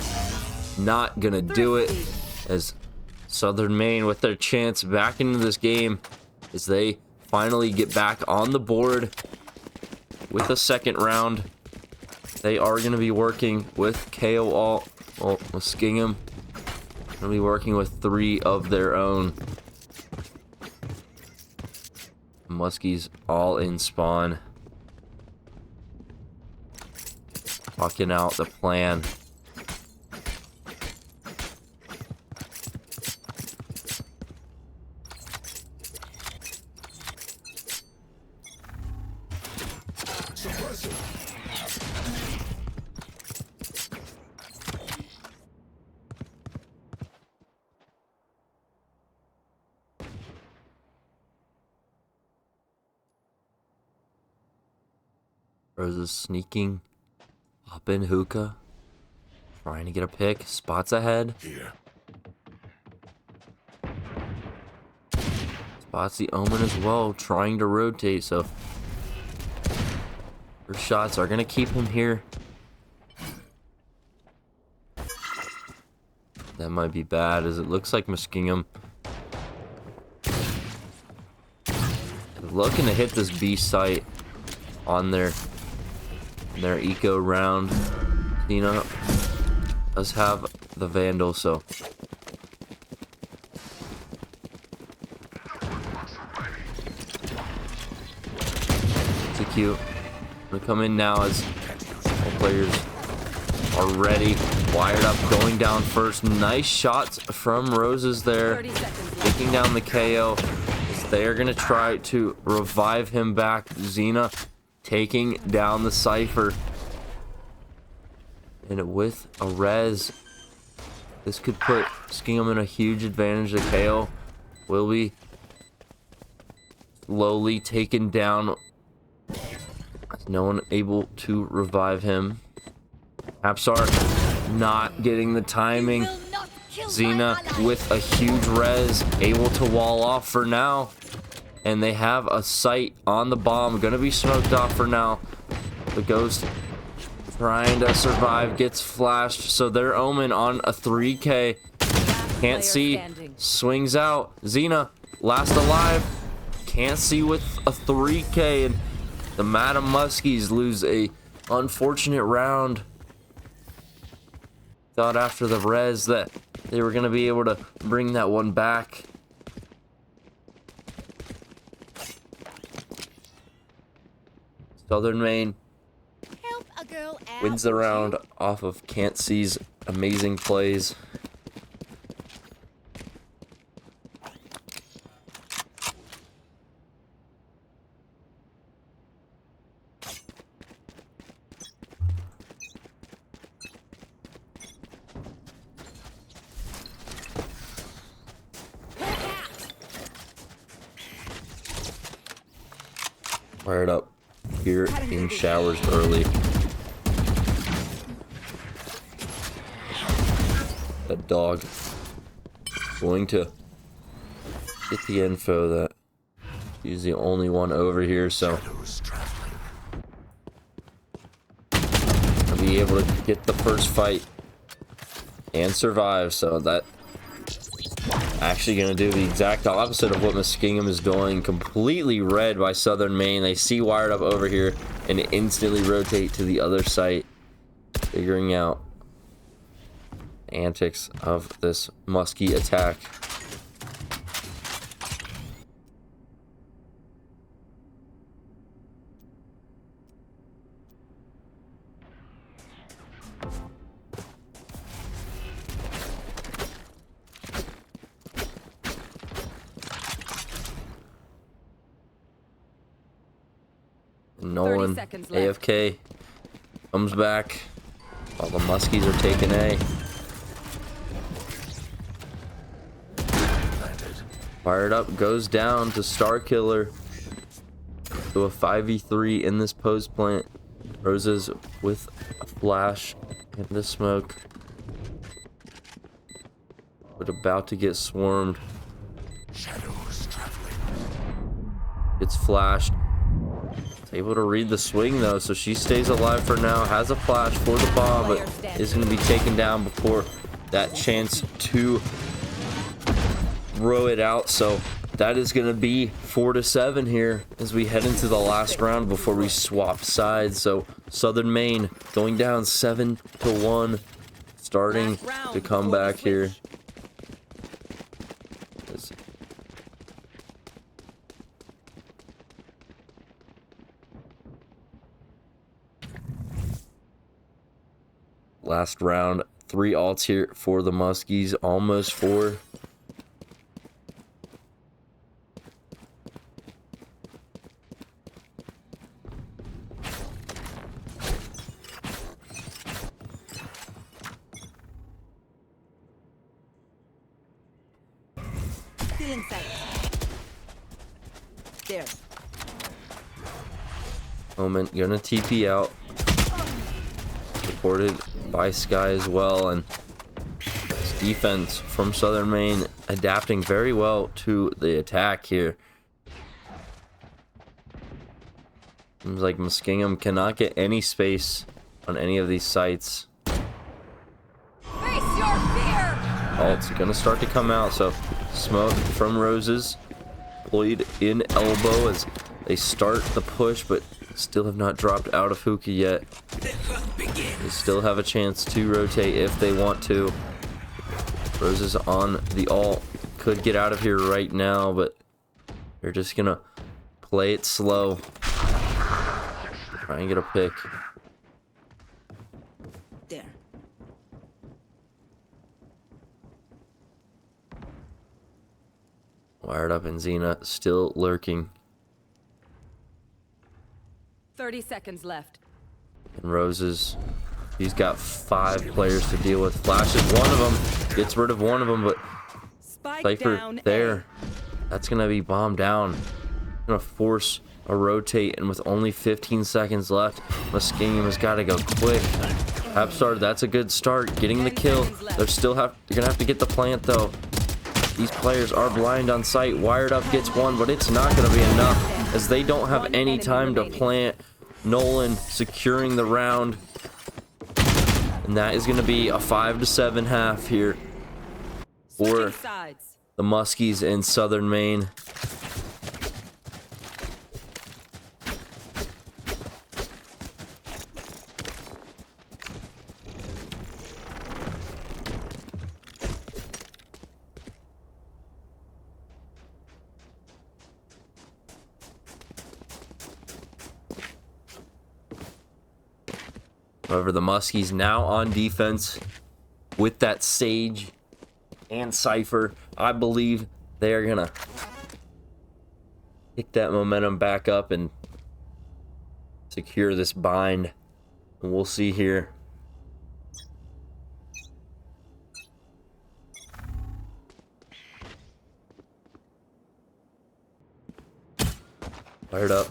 A: not gonna do it, as Southern Maine with their chance back into this game as they finally get back on the board with a second round. They are going to be working with KO all, well, Muskingum going to be working with 3 of their own. Muskies all in spawn. Talking out the plan. Rose is sneaking up in hookah, trying to get a pick. Spots ahead.
C: Here.
A: Spots the Omen as well, trying to rotate. So her shots are going to keep him here. That might be bad, as it looks like Muskingum is looking to hit this B site on their eco round. Cena does have the Vandal, so execute. Gonna come in now as all players are ready. Wired up, going down first. Nice shots from Roses there,
B: 30 seconds left.
A: taking down the KO. As they are gonna try to revive him back. Xena taking down the Cypher. And with a res, this could put Skingum in a huge advantage. The KO will be slowly taken down. No one able to revive him. Hapsar not getting the timing.
E: Will not kill my
A: Xena
E: ally.
A: with a huge res, able to wall off for now. And they have a sight on the bomb. Gonna be smoked off for now. The Ghost trying to survive, gets flashed. So their Omen on a 3K. Can't
B: Player
A: see.
B: standing.
A: Swings out. Xena, last alive. Can't see with a 3K. And the Madam Muskies lose a unfortunate round. Thought after the res that they were going to be able to bring that one back. Southern Maine
E: Help a girl out.
A: wins the round off of Can't See's amazing plays. Fired up here in showers early. That dog going to get the info that he's the only one over here, so
C: Shadows traveling.
A: I'll be able to get the first fight and survive. So that actually going to do the exact opposite of what Muskingum is doing. Completely read by Southern Maine. They see Wired Up over here and instantly rotate to the other site, figuring out the antics of this Muskie attack. Nolan,
B: seconds left.
A: AFK, comes back while the Muskies are taking A. Fired Up goes down to Star Killer. To a 5v3 in this post plant. Roses with a flash and the smoke. But about to get swarmed.
C: Shadows traveling.
A: It's flashed. Able to read the swing though, so she stays alive for now. Has a flash for the bomb, but is going to be taken down before that chance to throw it out. So that is going to be 4-7 here as we head into the last round before we swap sides. So Southern Maine going down 7-1, starting to come back here. Last round, 3 alts here for the Muskies, almost 4.
B: Still inside. There.
A: Moment gonna TP out. Supported by Sky as well, and this defense from Southern Maine adapting very well to the attack here. Seems like Muskingum cannot get any space on any of these sites.
E: Face your fear.
A: Ult's gonna start to come out, so smoke from Roses deployed in elbow as they start the push, but still have not dropped out of hookah yet. They still have a chance to rotate if they want to. Roses on the ult, could get out of here right now, but they're just gonna play it slow. Try and get a pick.
B: There.
A: Wired up, and Xena still lurking.
B: 30 seconds left.
A: And Roses, he's got 5 players to deal with. Flashes one of them, gets rid of one of them, but
B: Spike
A: Cypher
B: down
A: there. That's gonna be bombed down. Gonna force a rotate, and with only 15 seconds left, Muskingum has got to go quick. Hapstar, that's a good start, getting the kill. They're gonna have to get the plant though. These players are blind on sight. Wired up gets one, but it's not gonna be enough as they don't have any time to plant. Nolan securing the round, and that is gonna be a 5-7 half here for
B: sides.
A: the Muskies in Southern Maine. However, the Muskies now on defense with that Sage and Cypher. I believe they are gonna pick that momentum back up and secure this bind. And we'll see here. Fired up.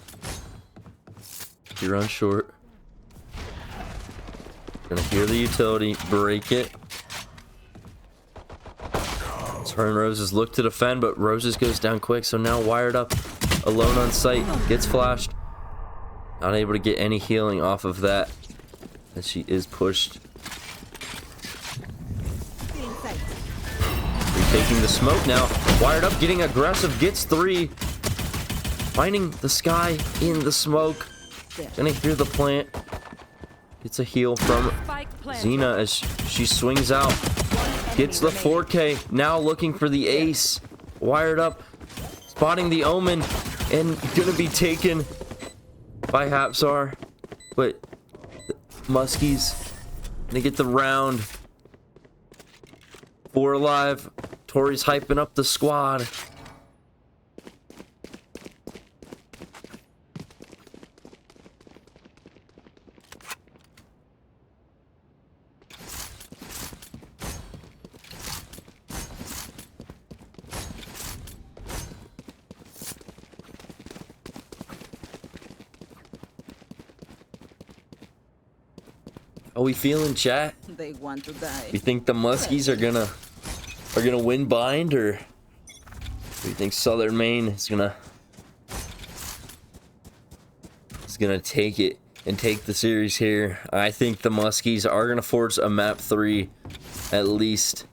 A: You run short. Gonna hear the utility, break it. Turn Roses look to defend, but Roses goes down quick, so now Wired up, alone on site, gets flashed. Not able to get any healing off of that, as she is pushed. Retaking the smoke now. Wired up, getting aggressive, gets 3. Finding the Sky in the smoke. Gonna hear the plant. Gets a heal from Xena as she swings out. Gets the 4K. Now looking for the ace. Wired up. Spotting the Omen. And gonna be taken by Hapsar. But Muskies, they get the round. 4 alive. Tori's hyping up the squad. How we feeling, chat?
B: They want to die.
A: You think the Muskies are gonna win bind, or do you think Southern Maine is gonna take it and take the series here? I think the Muskies are gonna force a map 3 at least.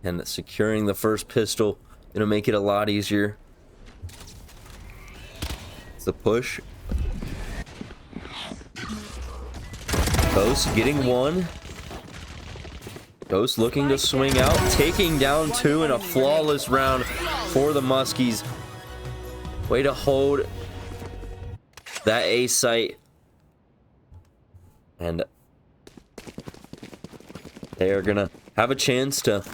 A: And securing the first pistol gonna make it a lot easier. It's the push. Ghost getting one. Ghost looking to swing out, taking down two in a flawless round for the Muskies. Way to hold that A site. And they are gonna have a chance to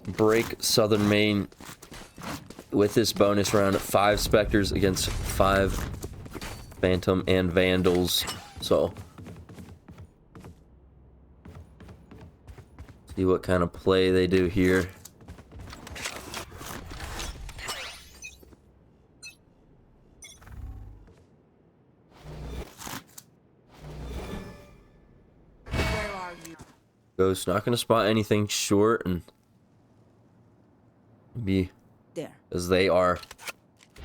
A: break Southern Maine with this bonus round. 5 Spectres against 5 Phantom and Vandals. So see what kind of play they do here.
E: Where are you?
A: Ghost not gonna spot anything short and be
B: There.
A: as they are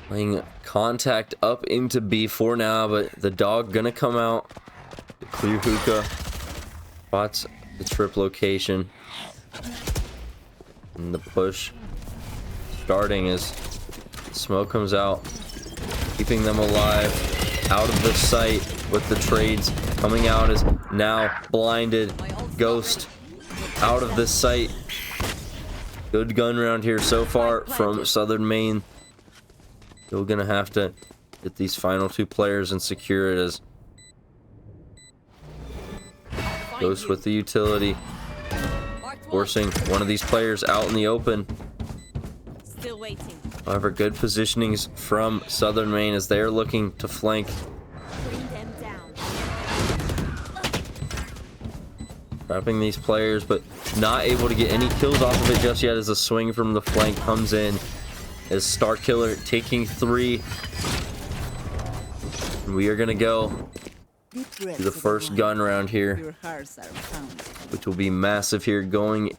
A: playing contact up into B for now, but the dog gonna come out to clear hookah, spots the trip location, and the push starting as smoke comes out, keeping them alive, out of the sight with the trades coming out is now blinded. Ghost out of this sight. Good gun round here so far from Southern Maine. Still gonna have to get these final 2 players and secure it as Ghost with the utility, forcing one of these players out in the open.
E: Still waiting.
A: However, good positionings from Southern Maine as they're looking to flank.
E: Bring them down.
A: Trapping these players, but not able to get any kills off of it just yet as a swing from the flank comes in. As Star Killer taking 3. And we are going to go to the first gun round here,
B: Your hearts are found.
A: which will be massive here going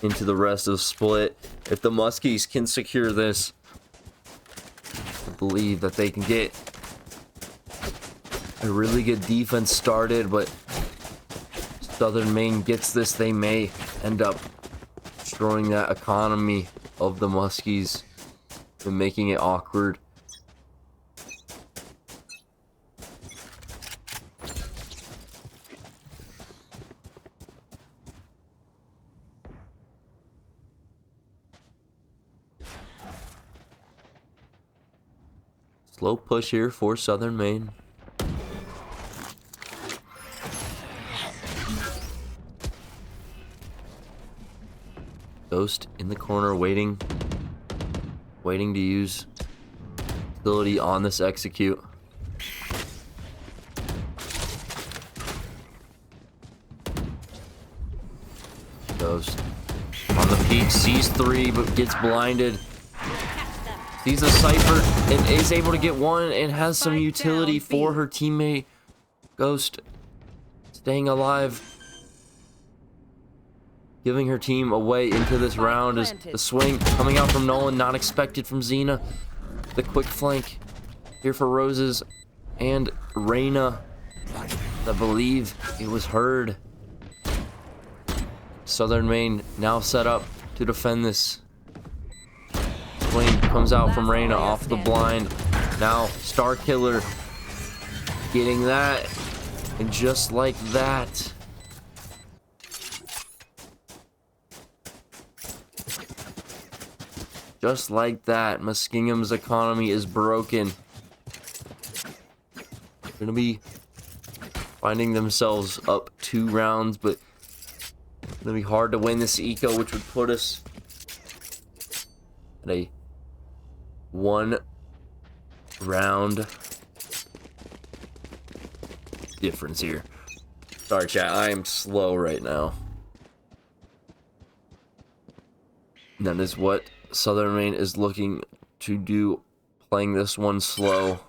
A: into the rest of the split. If the Muskies can secure this, I believe that they can get a really good defense started, but Southern Maine gets this, they may end up destroying that economy of the Muskies and making it awkward. Slow push here for Southern Maine. Ghost in the corner waiting to use ability on this execute. Ghost on the peak, sees 3 but gets blinded. Sees a Cypher and is able to get 1 and has some utility for her teammate. Ghost staying alive, giving her team away into this round as the swing coming out from Nolan, not expected from Xena. The quick flank here for Roses and Reyna. I believe it was heard. Southern Maine now set up to defend this. Swing comes out from Reyna off the blind. Now Star Killer getting that, and just like that, Muskingum's economy is broken. Gonna be finding themselves up 2 rounds, but gonna be hard to win this eco, which would put us at a 1 round difference here. Sorry chat, I am slow right now. That is what Southern Maine is looking to do, playing this one slow.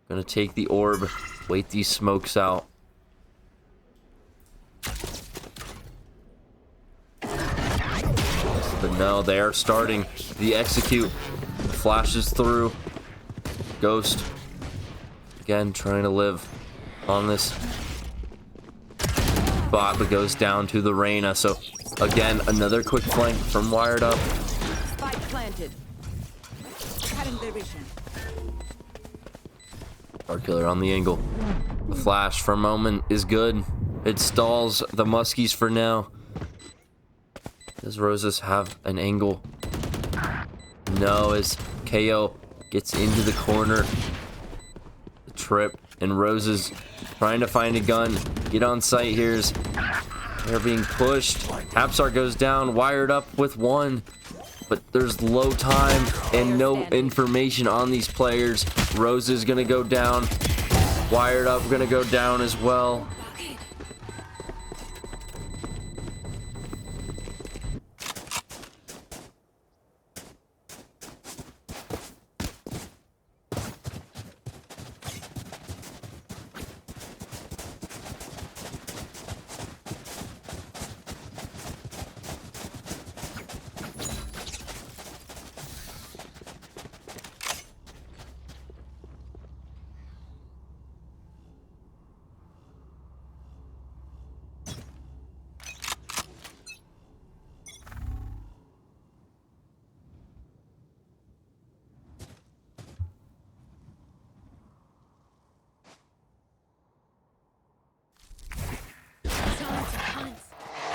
A: Gonna take the orb, wait these smokes out. But no, they are starting the execute. Flashes through. Ghost again trying to live on this spot, but goes down to the Reyna. So again, another quick flank from Wired Up.
B: Spike planted. Cutting their vision.
A: Our killer on the angle. The flash for a moment is good. It stalls the Muskies for now. Does Roses have an angle? No, as KO gets into the corner. The trip, and Roses trying to find a gun. Get on site here. They're being pushed. Hapsar goes down. Wired Up with one. But there's low time and no information on these players. Rose is gonna go down. Wired Up gonna go down as well.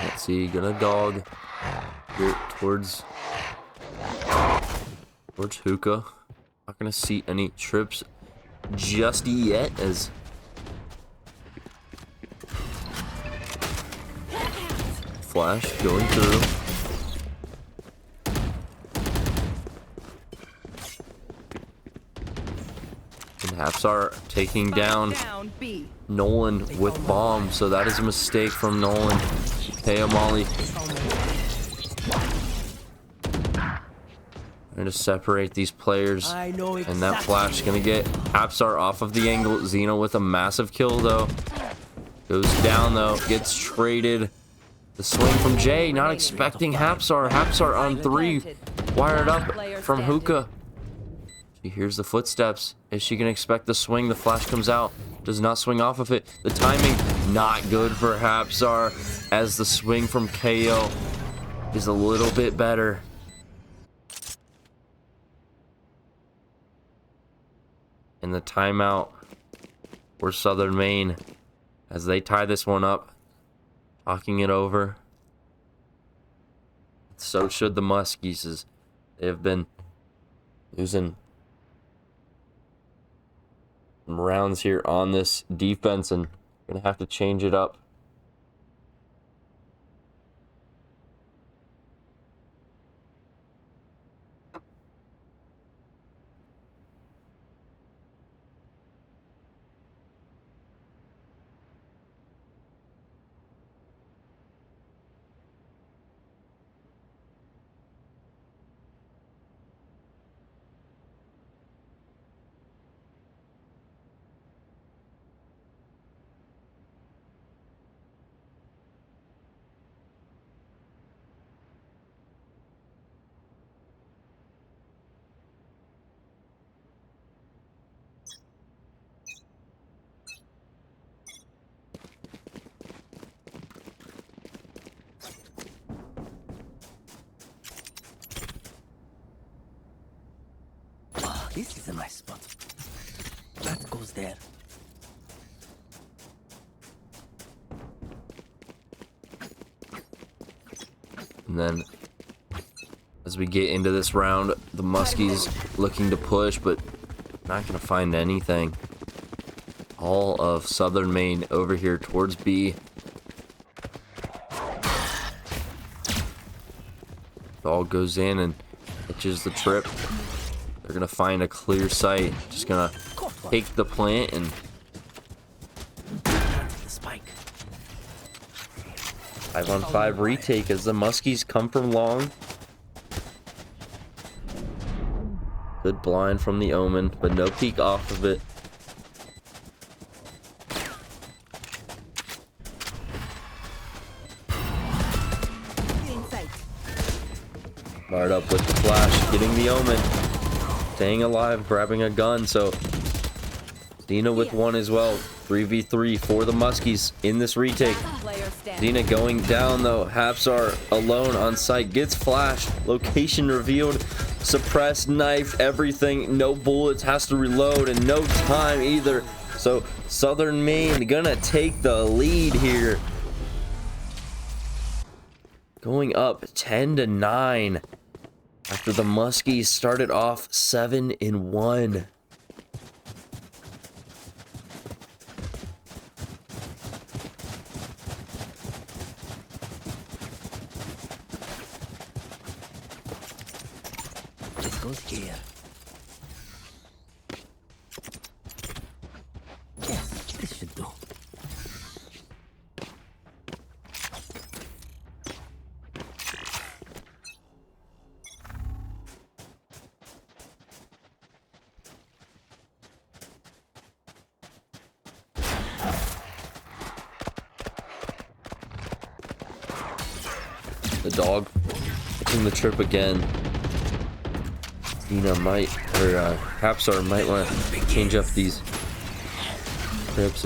A: Let's see, gonna dog here towards Hookah. Not gonna see any trips just yet, as flash going through. And Hapsar taking down Nolan with bomb, so that is a mistake from Nolan. KO Molly. Trying to separate these players. And that flash is gonna get Hapsar off of the angle. Xeno with a massive kill though. Goes down though. Gets traded. The swing from Jay. Not expecting Hapsar. Hapsar on 3. Wired Up from Hookah. She hears the footsteps. Is she gonna expect the swing? The flash comes out. Does not swing off of it. The timing not good for Hapsar, as the swing from KO is a little bit better. And the timeout for Southern Maine as they tie this one up, talking it over. So should the Muskies, as they have been losing some rounds here on this defense, and gonna have to change it up.
D: This is a nice spot. That goes there.
A: And then as we get into this round, the Muskies looking to push, but not gonna find anything. All of Southern Maine over here towards B. All goes in and pitches the trip. They're gonna find a clear site. Just gonna take the plant and
D: The spike.
A: 5-on-5 retake as the Muskies come from long. Good blind from the Omen, but no peek off of it. Fired up with the flash, getting the Omen. Staying alive, grabbing a gun, so Xena with one as well. 3v3 for the Muskies in this retake.
B: Player standing.
A: Xena going down though. Hapsar alone on site. Gets flashed. Location revealed. Suppressed, knife, everything. No bullets. Has to reload and no time either. So Southern Maine gonna take the lead here. Going up 10-9 after the Muskies started off 7-1.
D: This goes here. Yes, this should do.
A: The dog taking the trip again. Xena might, or Hapsar might want to change up these trips.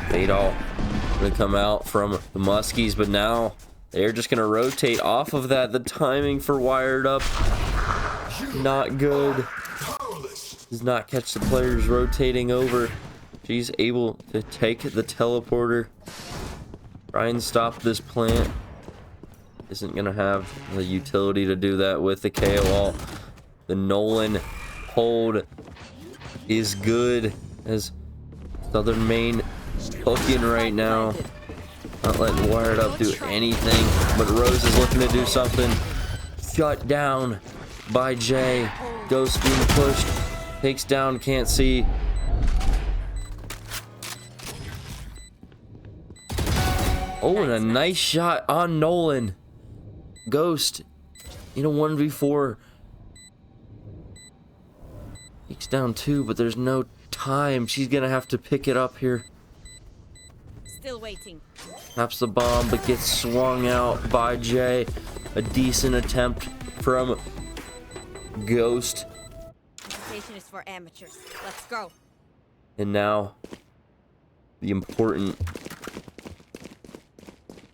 A: Fadal gonna come out from the Muskies, but now they're just gonna rotate off of that. The timing for Wired Up, not good. Does not catch the players rotating over. She's able to take the teleporter. Try and stop this plant. Isn't gonna have the utility to do that with the KOL. The Nolan hold is good as Southern Maine hooking right now. Not letting Wired Up do anything, but Rose is looking to do something. Shut down by Jay. Ghost being pushed. Takes down, can't see. Oh, and a nice shot on Nolan. Ghost in a 1v4. Takes down 2, but there's no time. She's gonna have to pick it up here.
E: Still waiting.
A: Taps the bomb, but gets swung out by Jay. A decent attempt from Ghost.
E: Station is for amateurs. Let's go.
A: And now, the important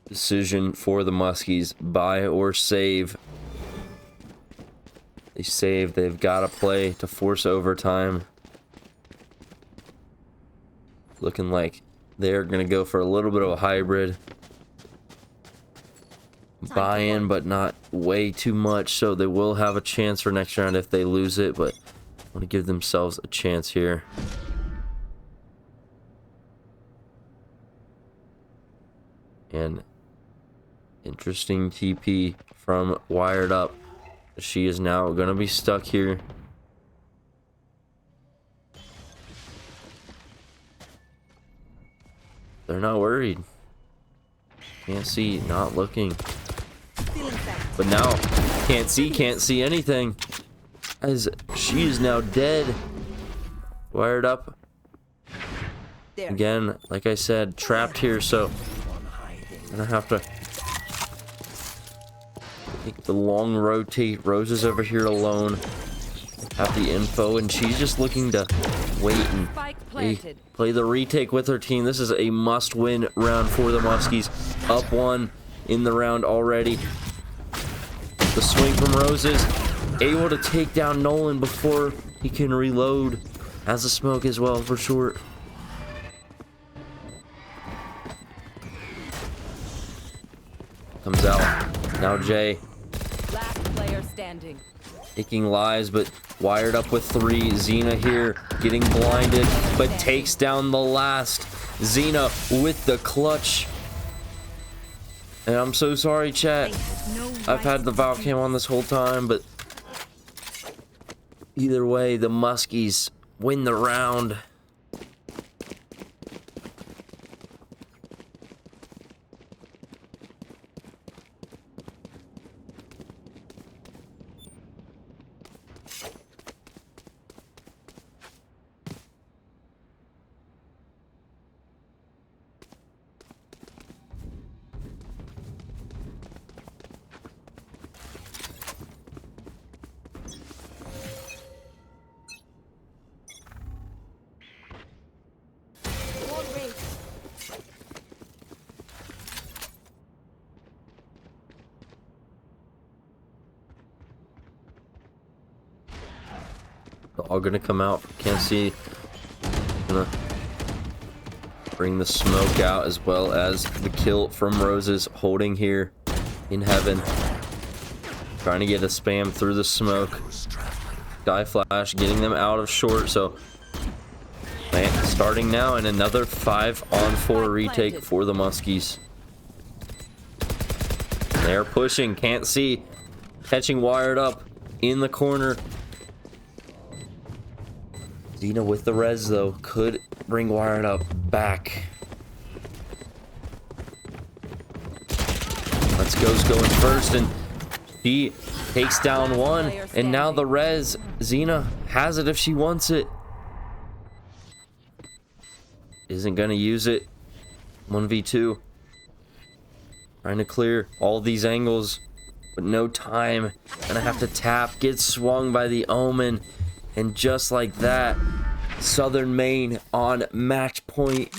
A: decision for the Muskies. Buy or save. They save. They've got to play to force overtime. Looking like they're going to go for a little bit of a hybrid. Buy in, but not way too much. So they will have a chance for next round if they lose it. But want to give themselves a chance here. And interesting TP from Wired Up. She is now going to be stuck here. They're not worried. Can't see, not looking. But now, can't see anything. As she is now dead. Wired Up. Again, like I said, trapped here, so I'm gonna have to take the long rotate. Rose is over here alone. Have the info, and she's just looking to wait and play the retake with her team. This is a must-win round for the Muskies. Up 1 in the round already. The swing from Roses, able to take down Nolan before he can reload. Has a smoke as well for short. Comes out. Now Jay.
B: Last player standing.
A: Taking lives, but Wired Up with 3. Xena here getting blinded, but takes down the last. Xena with the clutch. And I'm so sorry, chat. I've had the Val cam on this whole time, but either way, the Muskies win the round. all gonna come out. Can't see. Gonna bring the smoke out as well as the kill from Roses, holding here in heaven. Trying to get a spam through the smoke. Sky Flash getting them out of short, so plant starting now, and another 5-on-4 retake for the Muskies. They're pushing, can't see. Catching Wired up in the corner. Xena with the res though, could bring Wired up back. Let's Go's going first, and she takes down one, and now the res. Xena has it if she wants it. Isn't gonna use it. 1v2. Trying to clear all these angles, but no time. Gonna have to tap, gets swung by the Omen, and just like that, Southern Maine on match point.